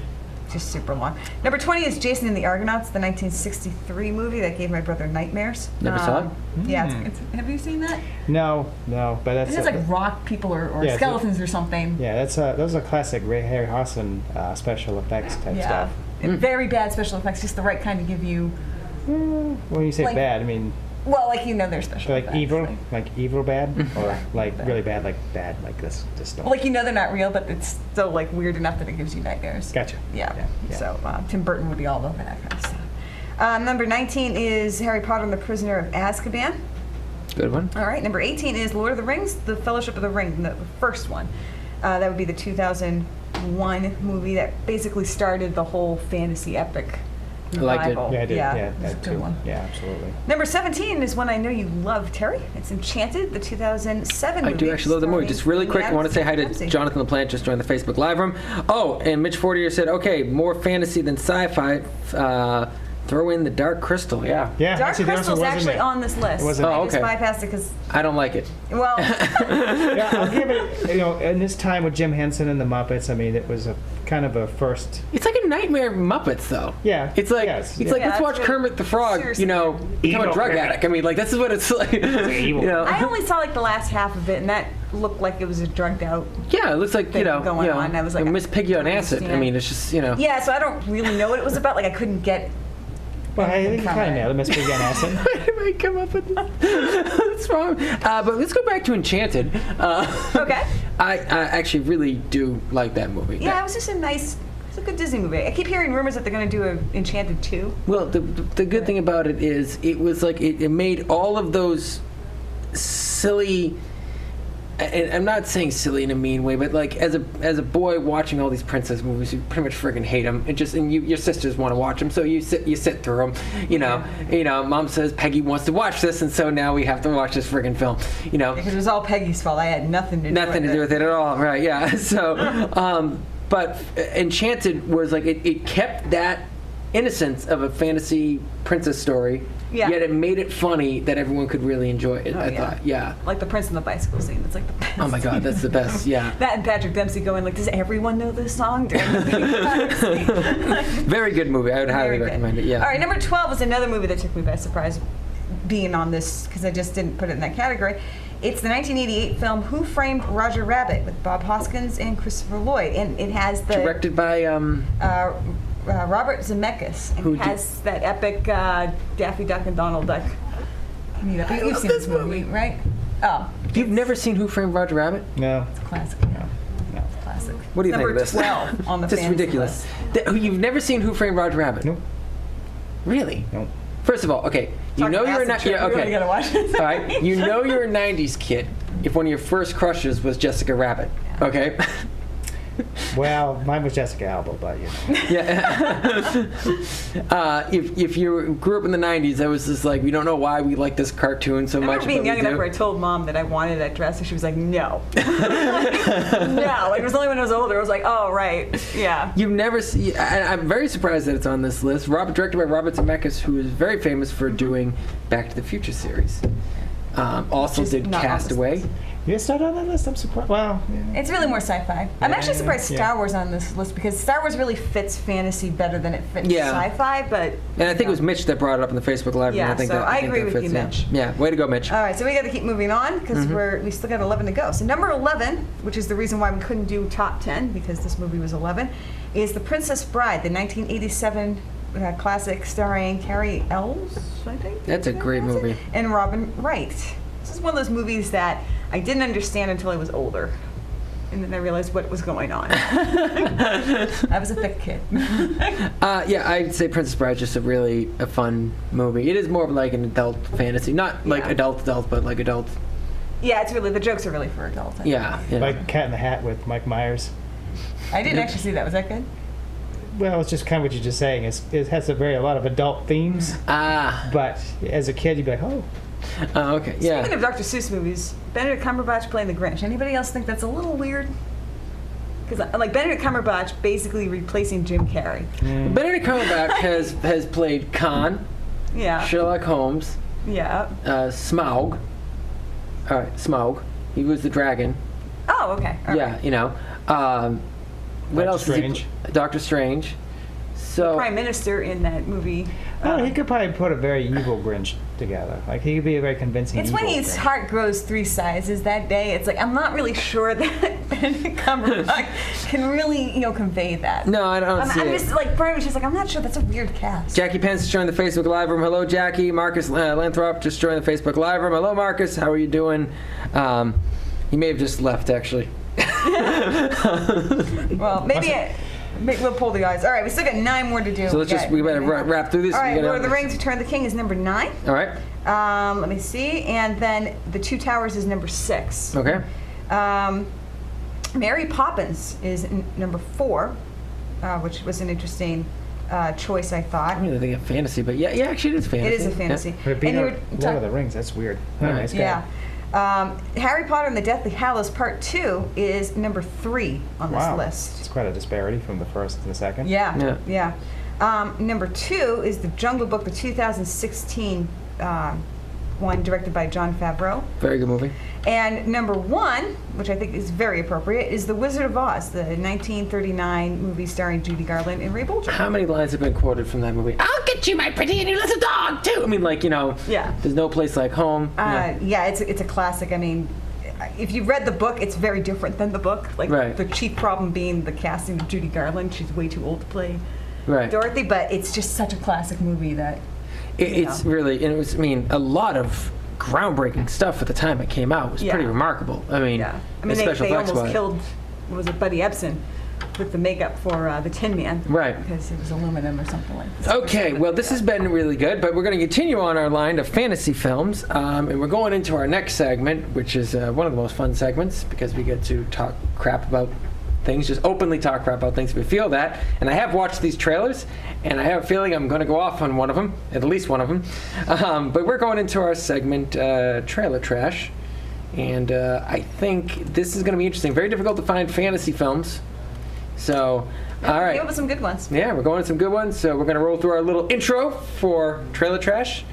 Just super long. Number 20 is Jason and the Argonauts, the 1963 movie that gave my brother nightmares. Never saw it? Yeah, have you seen that? No, but that's. It has like rock people or yeah, skeletons or something. Yeah, that was a classic Harry Harrison special effects type stuff. And very bad special effects, just the right kind to give you. When you say Like- bad, I mean Well, like they're special like effects. like evil bad, or like really bad, like this stuff. Like they're not real, but it's still like weird enough that it gives you nightmares. Gotcha. Yeah. Yeah. So Tim Burton would be all over that kind of stuff. Number 19 is Harry Potter and the Prisoner of Azkaban. Good one. All right. Number 18 is Lord of the Rings, The Fellowship of the Ring, the first one. That would be the 2001 movie that basically started the whole fantasy epic. I liked it. revival. Yeah, I did. Yeah, Yeah, it was a that good too. one. Yeah, absolutely. Number 17 is one I know you love, Terry. It's Enchanted, the 2007 I movie. do actually love the movie. Just really quick, I want to say hi to Jonathan LaPlante, just joined the Facebook live room. Oh, and Mitch Fortier said, okay, more fantasy than sci-fi. Throw in the Dark Crystal, yeah. Yeah, Dark actually, there Crystal's wasn't actually there. on this list. It wasn't Oh, I just okay. bypassed it because, I don't like it. well, Yeah, I'll give it. In this time with Jim Henson and the Muppets, I mean, it was a kind of a first. It's like a Nightmare Muppets, though. Yeah. It's like Yes, it's yeah. like let's Yeah, watch that's Kermit the Frog, seriously. become a Evil drug Kermit. addict. I mean, like this is what it's like. evil. You know? I only saw like the last half of it, and that looked like it was a drugged out. Yeah, it looks like thing going on. I was like, Miss Piggy on I acid. I understand. mean, it's just Yeah, so I don't really know what it was about. Like I couldn't get. Well, I think you From kind of it. nailed it, Miss Piggy on acid. Why did I come up with that? What's wrong? But let's go back to Enchanted. Okay. I actually really do like that movie. Yeah, it was just it's a good Disney movie. I keep hearing rumors that they're going to do a Enchanted 2. Well, the good thing about it is it was like it made all of those silly. And I'm not saying silly in a mean way, but like as a boy watching all these princess movies, you pretty much friggin' hate them. And your sisters want to watch them, so you sit through them. You know, Mom says Peggy wants to watch this, and so now we have to watch this friggin' film. You know, Because it was all Peggy's fault. I had nothing to do with it. at all, right? Yeah. So, but Enchanted was like it kept that innocence of a fantasy princess story. Yeah. Yet it made it funny that everyone could really enjoy it. I thought, yeah. Like the Prince and the Bicycle scene. It's like the best. Oh my God, that's the best. Yeah. That and Patrick Dempsey going like, does everyone know this song? During the scene? Very good movie. I would highly Very good. recommend it. Yeah. All right, number 12 is another movie that took me by surprise being on this because I just didn't put it in that category. It's the 1988 film Who Framed Roger Rabbit with Bob Hoskins and Christopher Lloyd. And it has the... Directed by Robert Zemeckis. And it has that epic Daffy Duck and Donald Duck. You've seen this movie, right? Oh. You've never seen Who Framed Roger Rabbit? No. It's a classic. No. Classic. What do you Number think of this? 12 on the This is fantasy ridiculous. list. You've never seen Who Framed Roger Rabbit? Nope. Really? Nope. First of all, okay, you Talk know acid you're not. trip. Yeah, You really okay. gotta watch it. All right, you know you're a '90s kid if one of your first crushes was Jessica Rabbit. Okay. Well, mine was Jessica Alba, but you know. Yeah. If you grew up in the '90s, that was just like we don't know why we like this cartoon so I much. remember being but young we enough do. where I told Mom that I wanted that dress, and she was like, no. No. Like, it was only when I was older, I was like, oh, right. Yeah. You've never seen. I'm very surprised that it's on this list. Directed by Robert Zemeckis, who is very famous for doing Back to the Future series. Also Which is did not on this Castaway. list. You started on that list? I'm surprised. Well, yeah. It's really more sci-fi. I'm actually surprised Star Wars on this list because Star Wars really fits fantasy better than it fits sci-fi. But and I think it was Mitch that brought it up in the Facebook Live. Yeah, and I think so that, I think agree that with fits, you, Mitch. Yeah, way to go, Mitch. All right, so we got to keep moving on because we still got 11 to go. So number 11, which is the reason why we couldn't do top 10 because this movie was 11, is The Princess Bride, the 1987 classic starring Carrie Elves, I think. That's a great movie. And Robin Wright. This is one of those movies that I didn't understand until I was older. And then I realized what was going on. I was a thick kid. Yeah, I'd say Princess Bride is just a fun movie. It is more of like an adult fantasy. Not like adult, but like adult. Yeah, it's really, the jokes are really for adults. Yeah. Like Cat in the Hat with Mike Myers. I didn't actually see that. Was that good? Well, it's just kind of what you're just saying. It has a lot of adult themes. But as a kid, you'd be like, oh. Okay, yeah. Speaking of Dr. Seuss movies, Benedict Cumberbatch playing the Grinch. Anybody else think that's a little weird? Because like Benedict Cumberbatch basically replacing Jim Carrey. Benedict Cumberbatch has played Khan, Sherlock Holmes, Smaug. All right, Smaug. He was the dragon. Oh, okay. All right. Yeah, you know. What else? Strange. Doctor Strange. So Prime Minister in that movie. Oh, he could probably put a very evil Grinch together. Like he could be a very convincing. It's evil when his Grinch. heart grows 3 sizes that day. It's like I'm not really sure that Benedict Cumberbatch can really, convey that. No, I don't see I'm it. just like Brian was just like I'm not sure. That's a weird cast. Jackie Pence just joined the Facebook Live room. Hello, Jackie. Marcus Lanthrop just joined the Facebook Live room. Hello, Marcus. How are you doing? He may have just left, actually. Well, maybe we'll pull the eyes. All right, we still got 9 more to do. So we better wrap through this. All right, Lord of the Rings: Return of the King is number 9. All right. Let me see, and then The Two Towers is number 6. Okay. Mary Poppins is number 4, which was an interesting choice, I thought. I mean, they have fantasy, but yeah, actually, it is fantasy. It is a fantasy. But it beat out Lord of the Rings. That's weird. Nice guy. Yeah. Harry Potter and the Deathly Hallows Part 2 is number 3 on this list. It's quite a disparity from the first and the second. Yeah. Number 2 is The Jungle Book, the 2016 one directed by Jon Favreau. Very good movie. And number 1, which I think is very appropriate, is The Wizard of Oz, the 1939 movie starring Judy Garland and Ray Bolger. How many lines have been quoted from that movie? I'll get you, my pretty and your little dog, too. I mean, there's no place like home. Yeah, it's a classic. I mean, if you read the book, it's very different than the book. The chief problem being the casting of Judy Garland. She's way too old to play Dorothy, but it's just such a classic movie that... It's really, and it was, a lot of groundbreaking stuff at the time it came out. It was pretty remarkable. They almost killed, Buddy Ebsen with the makeup for the Tin Man. Right. Because it was aluminum or something like that. Okay, well, this has been really good, but we're going to continue on our line of fantasy films, and we're going into our next segment, which is one of the most fun segments, because we get to talk crap about things, just openly talk crap about things if we feel that. And I have watched these trailers, and I have a feeling I'm going to go off on one of them, at least one of them. But we're going into our segment, Trailer Trash. And I think this is going to be interesting. Very difficult to find fantasy films. So, all right. Give us some good ones. Yeah, we're going to some good ones. So we're going to roll through our little intro for Trailer Trash.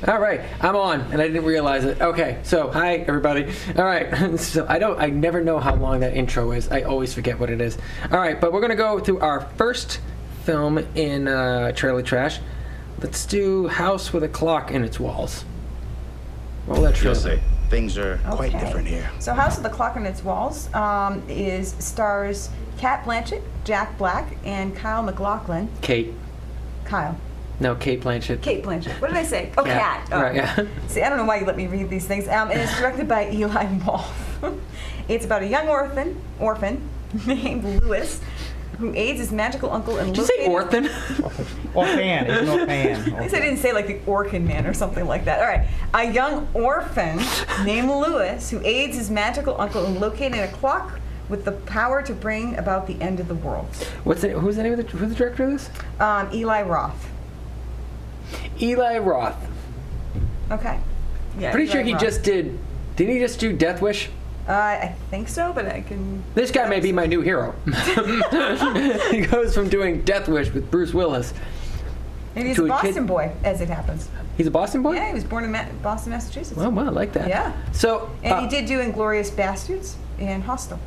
All right, I'm on, and I didn't realize it. Okay, so hi everybody. All right, so I never know how long that intro is. I always forget what it is. All right, but we're gonna go through our first film in Trailer Trash. Let's do House with a Clock in Its Walls. Roll that trailer. You'll see. Things are quite different here. So House with a Clock in Its Walls stars Cat Blanchett, Jack Black, and Kyle MacLachlan. Kyle. No, Kate Blanchett. Kate Blanchett. What did I say? Oh, yeah. Cat. Oh. Right, yeah. See, I don't know why you let me read these things. And it's directed by Eli Wolf. It's about a young orphan named Lewis, who aids his magical uncle in Did you say orphan? Orphan. He's an orphan. At least I didn't say like the Orkin Man or something like that. All right. A young orphan named Lewis, who aids his magical uncle in locating a clock with the power to bring about the end of the world. Who's the name of who's the director of this? Eli Roth. Eli Roth. Okay. Yeah. Pretty Eli sure he Roth. just did. Didn't he just do Death Wish? I think so, but I can... This guy may be my new hero. He goes from doing Death Wish with Bruce Willis. And he's a Boston boy, as it happens. He's a Boston boy? Yeah, he was born in Boston, Massachusetts. Well, I like that. Yeah. So, and he did do Inglourious Bastards and Hostel.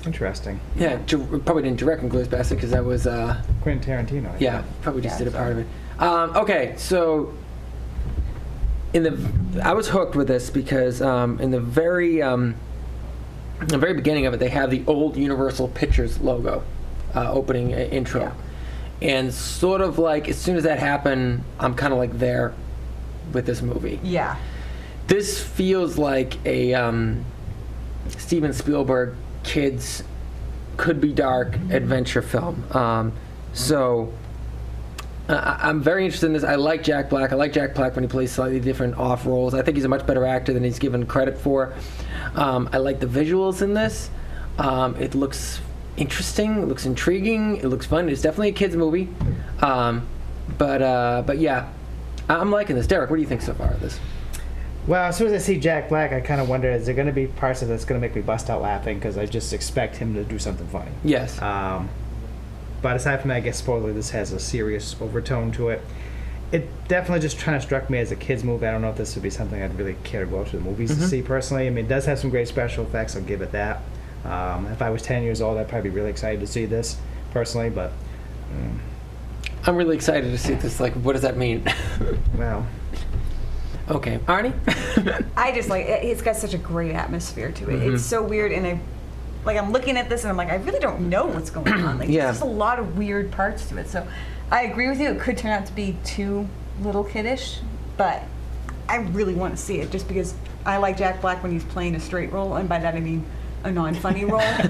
Interesting. Yeah, probably didn't direct Inglourious Bastards because that was... Quentin Tarantino. Yeah, probably just did a part of it. Okay, so... I was hooked with this because in the very beginning of it, they have the old Universal Pictures logo opening intro. Yeah. And sort of like, as soon as that happened, I'm kind of like there with this movie. Yeah. This feels like a Steven Spielberg kids could be dark adventure film. I'm very interested in this. I like Jack Black. I like Jack Black when he plays slightly different off roles. I think he's a much better actor than he's given credit for. I like the visuals in this. It looks interesting. It looks intriguing. It looks fun. It's definitely a kids movie. But yeah, I'm liking this. Derek, what do you think so far of this? Well, as soon as I see Jack Black, I kind of wonder, is there going to be parts of this going to make me bust out laughing? Because I just expect him to do something funny. Yes. But aside from that, I guess spoiler, this has a serious overtone to it. It definitely just kind of struck me as a kid's movie. I don't know if this would be something I'd really care to go to the movies to see personally. I mean, it does have some great special effects. I'll give it that. If I was 10 years old, I'd probably be really excited to see this personally. But I'm really excited to see this. Like, what does that mean? Well. Okay, Arnie? I just like it. It's got such a great atmosphere to it. It's so weird, and I'm looking at this and I'm like, I really don't know what's going on. Like, there's just a lot of weird parts to it. So I agree with you. It could turn out to be too little kiddish, but I really want to see it just because I like Jack Black when he's playing a straight role, and by that I mean a non-funny role. I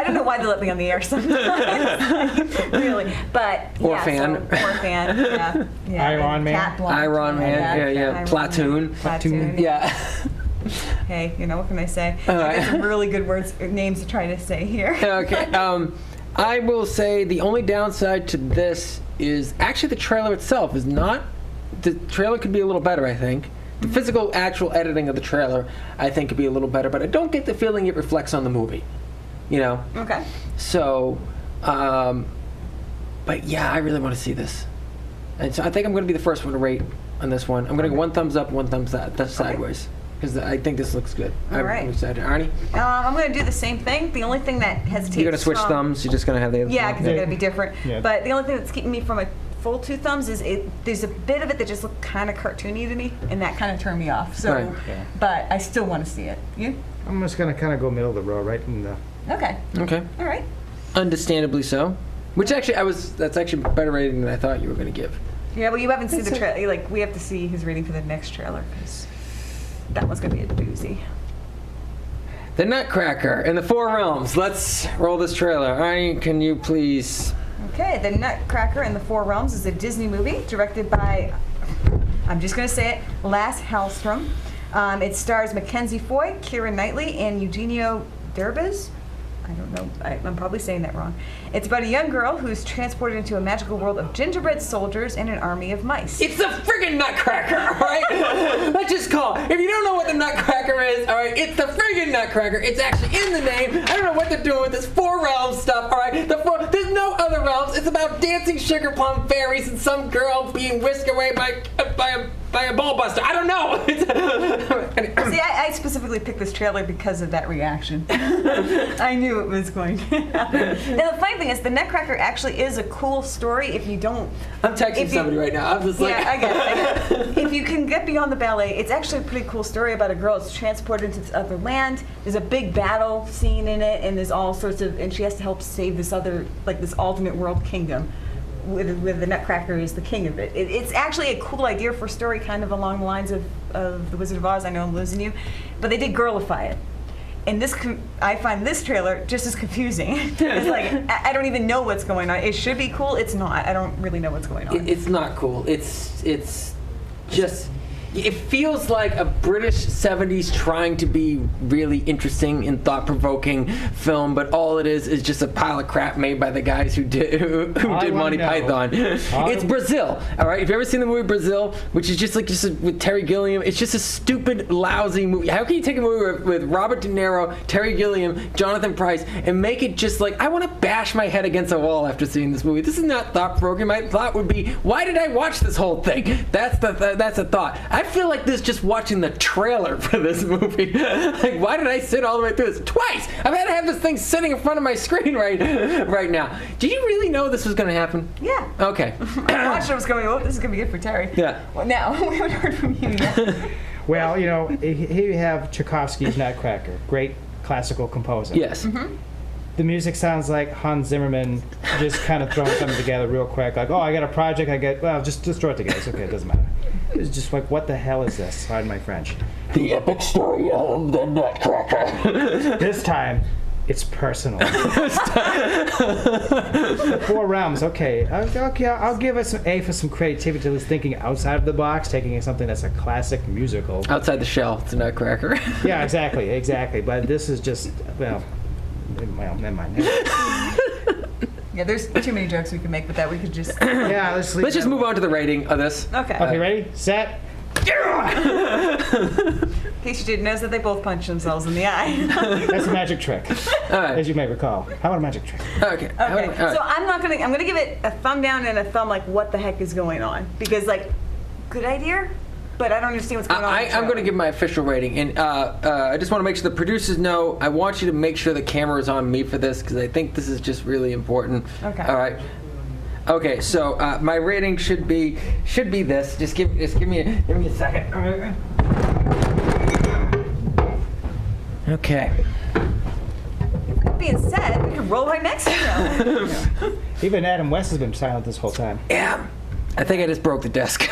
don't know why they let me on the air sometimes. Really, but or fan, yeah. Iron Man, Iron Man, yeah. Platoon. Yeah. Hey, what can I say? I got some really good names to try to say here. Okay. I will say the only downside to this is actually the trailer itself is not. The trailer could be a little better, I think. The physical, actual editing of the trailer, I think, could be a little better, but I don't get the feeling it reflects on the movie. Okay. So, but yeah, I really want to see this. And so I think I'm going to be the first one to rate on this one. I'm going to go 1 thumbs up, 1 thumbs sideways. Because I think this looks good. All right. I'm excited. Arnie? I'm going to do the same thing. The only thing that hesitates... You're going to switch thumbs? You're just going to have the other Yeah, because they're going to be different. Yeah. But the only thing that's keeping me from a full 2 thumbs is there's a bit of it that just looked kind of cartoony to me, and that kind of turned me off. So, Right. Yeah. But I still want to see it. You? I'm just going to kind of go middle of the road, right in the... Okay. Okay. All right. Understandably so. Which actually, that's actually a better rating than I thought you were going to give. Yeah, well, you haven't seen the trailer. We have to see his rating for the next trailer, because that one's going to be a doozy. The Nutcracker in the Four Realms. Let's roll this trailer. Arnie, can you please... Okay, The Nutcracker in the Four Realms is a Disney movie directed by, I'm just going to say it, Lasse Hallström. It stars Mackenzie Foy, Keira Knightley, and Eugenio Derbez. I don't know. I'm probably saying that wrong. It's about a young girl who's transported into a magical world of gingerbread soldiers and an army of mice. It's the friggin' Nutcracker, all right? Let's just call. If you don't know what the Nutcracker is, all right, it's the friggin' Nutcracker. It's actually in the name. I don't know what they're doing with this Four Realms stuff, all right? There's no other realms. It's about dancing sugar plum fairies and some girl being whisked away by a ball buster. I don't know. See, I specifically picked this trailer because of that reaction. I knew it was going to happen. Now, the funny thing is, the Nutcracker actually is a cool story if you don't... I'm texting somebody right now. I'm just like... Yeah, I get it. If you can get beyond the ballet, it's actually a pretty cool story about a girl that's transported into this other land. There's a big battle scene in it, and there's all sorts of... And she has to help save this other, this alternate world kingdom. With the Nutcracker is the king of it. It's actually a cool idea for a story kind of along the lines of The Wizard of Oz, I Know I'm Losing You, but they did girlify it. And I find this trailer just as confusing. It's like, I don't even know what's going on. It should be cool, it's not. I don't really know what's going on. It's not cool. It's just, it feels like a British 70s trying to be really interesting and thought-provoking film, but all it is just a pile of crap made by the guys who did Monty Python. It's Brazil, all right? Have you ever seen the movie Brazil, which is just with Terry Gilliam? It's just a stupid, lousy movie. How can you take a movie with Robert De Niro, Terry Gilliam, Jonathan Pryce, and make it just like, I want to bash my head against a wall after seeing this movie? This is not thought-provoking. My thought would be, why did I watch this whole thing? That's a thought. I feel like this just watching the trailer for this movie. Like, why did I sit all the way through this twice? I've had to have this thing sitting in front of my screen right now. Did you really know this was going to happen? Yeah. Okay. I watched it. I was going, oh, this is going to be good for Terry. Yeah. Well, now we haven't heard from you yet. Well, here you have Tchaikovsky's Nutcracker, great classical composer. Yes. The music sounds like Hans Zimmerman just kind of throwing something together real quick. Like, oh, I got a project. Just throw it together. It's okay. It doesn't matter. It's just like, what the hell is this? Pardon my French. The epic story of the Nutcracker. This time, it's personal. The Four Realms. Okay. I'll give us an A for some creativity, at least thinking outside of the box, taking something that's a classic musical. Outside the shell. It's a Nutcracker. Yeah, exactly. But this is just, well, never mind. Yeah, there's too many jokes we can make with that. We could just... Yeah, let's just move on to the rating of this. Okay. Okay, ready? Set. In case you didn't notice that they both punched themselves in the eye. That's a magic trick, as you may recall. How about a magic trick? Okay. Okay. So I'm gonna give it a thumb down and a thumb like, what the heck is going on? Because like, good idea, but I don't understand what's going on. I'm going to give my official rating, and I just want to make sure the producers know. I want you to make sure the camera is on me for this because I think this is just really important. Okay. All right. Okay, so my rating should be this. Just give me a second. Okay. That being said, we can roll right next to you. Even Adam West has been silent this whole time. Yeah. I think I just broke the desk.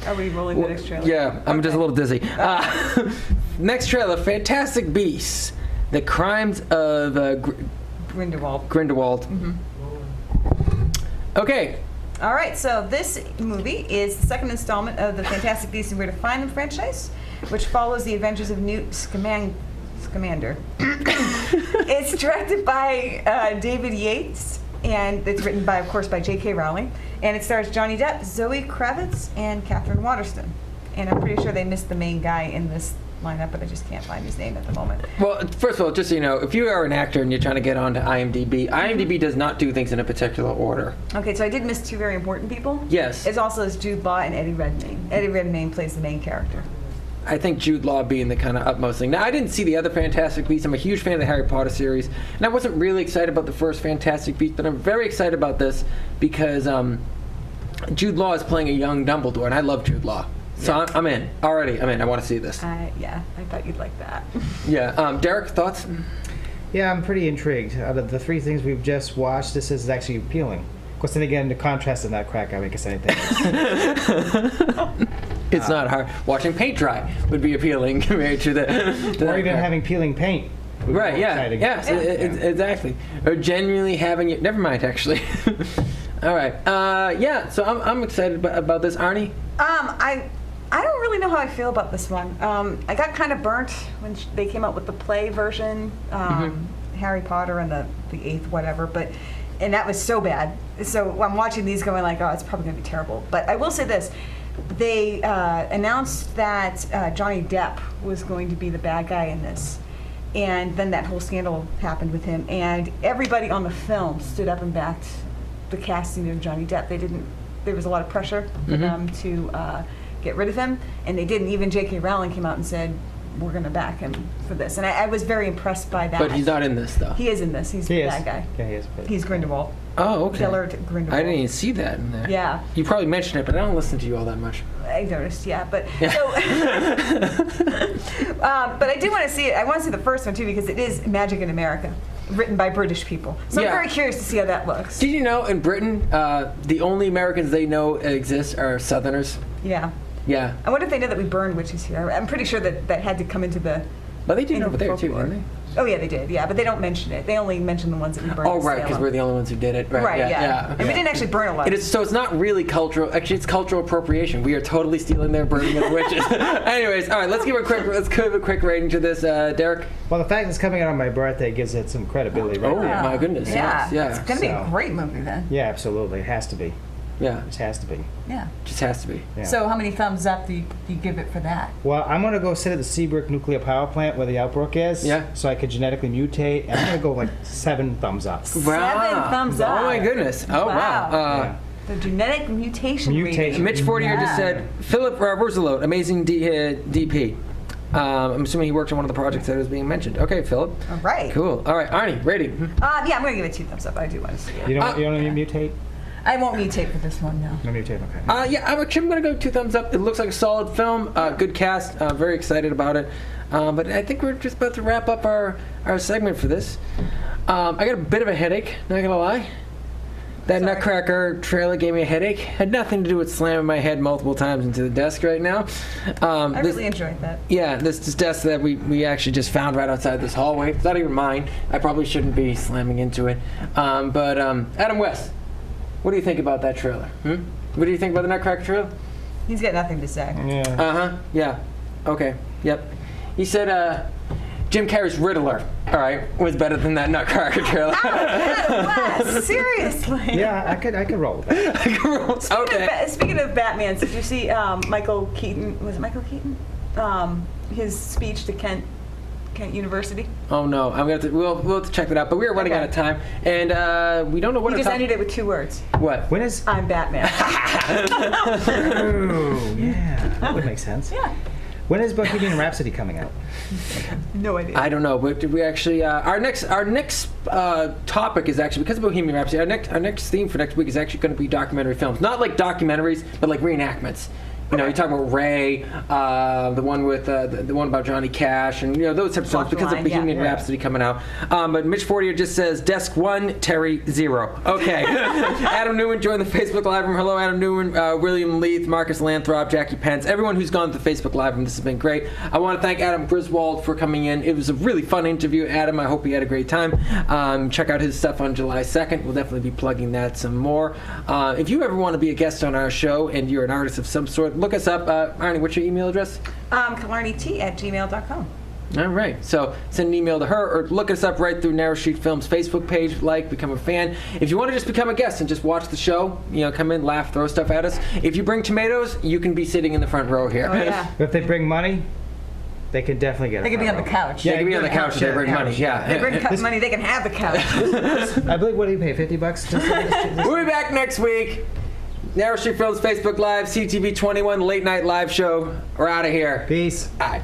Are we rolling the next trailer? Yeah, I'm just a little dizzy. Next trailer, Fantastic Beasts: The Crimes of Grindelwald. Mm-hmm. Okay. All right, so this movie is the second installment of the Fantastic Beasts and Where to Find Them franchise, which follows the adventures of Newt Scamander. It's directed by David Yates, and it's written by, of course, by J.K. Rowling, and it stars Johnny Depp, Zoe Kravitz, and Catherine Waterston. And I'm pretty sure they missed the main guy in this lineup, but I just can't find his name at the moment. Well, first of all, just so you know, if you are an actor and you're trying to get onto IMDb does not do things in a particular order. Okay, so I did miss two very important people. Yes. It's also Jude Law and Eddie Redmayne. Eddie Redmayne plays the main character. I think Jude Law being the kind of utmost thing. Now, I didn't see the other Fantastic Beasts. I'm a huge fan of the Harry Potter series, and I wasn't really excited about the first Fantastic Beasts, but I'm very excited about this because Jude Law is playing a young Dumbledore, and I love Jude Law. So I'm in. Already, I'm in. I want to see this. Yeah, I thought you'd like that. Yeah. Derek, thoughts? Yeah, I'm pretty intrigued. Out of the three things we've just watched, this is actually appealing. Of course, then again, the contrast of that crack, I make us anything. It's not hard. Watching paint dry would be appealing compared to the or even having peeling paint. Right, yeah. Yes, exactly. Or genuinely having it. Never mind, actually. All right. Yeah, so I'm excited about this. Arnie? I don't really know how I feel about this one. I got kind of burnt when they came out with the play version, Harry Potter and the eighth whatever, and that was so bad. So I'm watching these going like, oh, it's probably going to be terrible. But I will say this. They announced that Johnny Depp was going to be the bad guy in this. And then that whole scandal happened with him. And everybody on the film stood up and backed the casting of Johnny Depp. There was a lot of pressure for them to get rid of him, and they didn't. Even J.K. Rowling came out and said, we're going to back him for this. And I was very impressed by that. But he's not in this, though. He is in this. He's the bad guy. Yeah, he is. He's Grindelwald. Oh, okay. Gellert Grindelwald. I didn't even see that in there. Yeah. You probably mentioned it, but I don't listen to you all that much. I noticed, yeah. But so, but I do want to see it. I want to see the first one, too, because it is Magic in America, written by British people. So I'm very curious to see how that looks. Did you know in Britain, the only Americans they know exist are Southerners? Yeah. Yeah. I wonder if they know that we burn witches here. I'm pretty sure that had to come into the... But they did over there, too, didn't they? Oh yeah, they did. Yeah, but they don't mention it. They only mention the ones that we burned. Oh in right, because Salem. we're the only ones who did it. Right. Yeah. And we didn't actually burn a lot. It is, so it's not really cultural. Actually, it's cultural appropriation. We are totally stealing their burning of the witches. Anyways, all right. Let's give a quick rating to this, Derek. Well, the fact that it's coming out on my birthday gives it some credibility, right? Oh there. my goodness. Yeah. Yes. It's gonna be a great movie then. Yeah, absolutely. It has to be. Yeah. It just has to be. Yeah. Just has to be. Yeah. So how many thumbs up do you give it for that? Well, I'm gonna go sit at the Seabrook nuclear power plant where the outbrook is. Yeah. So I could genetically mutate, and I'm gonna go like 7 thumbs up. 7 thumbs up. Oh my goodness. Oh wow. Wow. The genetic mutation. Mutation. Mitch Fortier just said Philip Roosevelt, amazing DP. I'm assuming he worked on one of the projects that was being mentioned. Okay, Philip. All right. Cool. All right, Arnie, rating. Yeah, I'm gonna give it 2 thumbs up. I do want to see it. You don't mutate? I won't mutate for this one, no. No mutate, okay. Yeah, I'm going to go 2 thumbs up. It looks like a solid film. Good cast. Very excited about it. But I think we're just about to wrap up our segment for this. I got a bit of a headache, not going to lie. That Sorry. Nutcracker trailer gave me a headache. Had nothing to do with slamming my head multiple times into the desk right now. I really enjoyed that. Yeah, this desk that we actually just found right outside this hallway. It's not even mine. I probably shouldn't be slamming into it. But Adam West, what do you think about that trailer? What do you think about the Nutcracker trailer? He's got nothing to say. Yeah. Yeah. Okay. Yep. He said Jim Carrey's Riddler, all right, was better than that Nutcracker trailer. Adam West, seriously. Yeah, I could roll with that. Okay. Speaking of Batman, did you see Michael Keaton? Was it Michael Keaton? His speech to Kent University. Oh no, I'm gonna we'll have to check that out. But we are running out of time, and we don't know what. He just ended it with 2 words. What? When is? I'm Batman. Ooh, yeah, that would make sense. Yeah. When is Bohemian Rhapsody coming out? No idea. I don't know, but did we actually? Our next topic is actually because of Bohemian Rhapsody. Our next theme for next week is actually going to be documentary films, not like documentaries, but like reenactments. You know, you talk about Ray, the one with the one about Johnny Cash, and you know those types of films because of Bohemian Rhapsody coming out. But Mitch Fortier just says desk 1, Terry 0. Okay. Adam Newman joined the Facebook Live room. Hello, Adam Newman, William Leith, Marcus Lanthrop, Jackie Pence, everyone who's gone to the Facebook Live room. This has been great. I want to thank Adam Griswold for coming in. It was a really fun interview, Adam. I hope you had a great time. Check out his stuff on July 2nd. We'll definitely be plugging that some more. If you ever want to be a guest on our show and you're an artist of some sort, look us up. Arnie, what's your email address? KillarneyT@gmail.com. All right. So send an email to her or look us up right through Narrow Street Films Facebook page. Become a fan. If you want to just become a guest and just watch the show, you know, come in, laugh, throw stuff at us. If you bring tomatoes, you can be sitting in the front row here. Oh, yeah. If they bring money, they can definitely get it. They can be on the couch. Yeah, they can be on the couch if they bring money. Yeah. They bring money, they can have the couch. I believe, what do you pay, $50? We'll be back next week. Narrow Street Films Facebook Live, CTV 21 Late Night Live Show. We're out of here. Peace. Bye.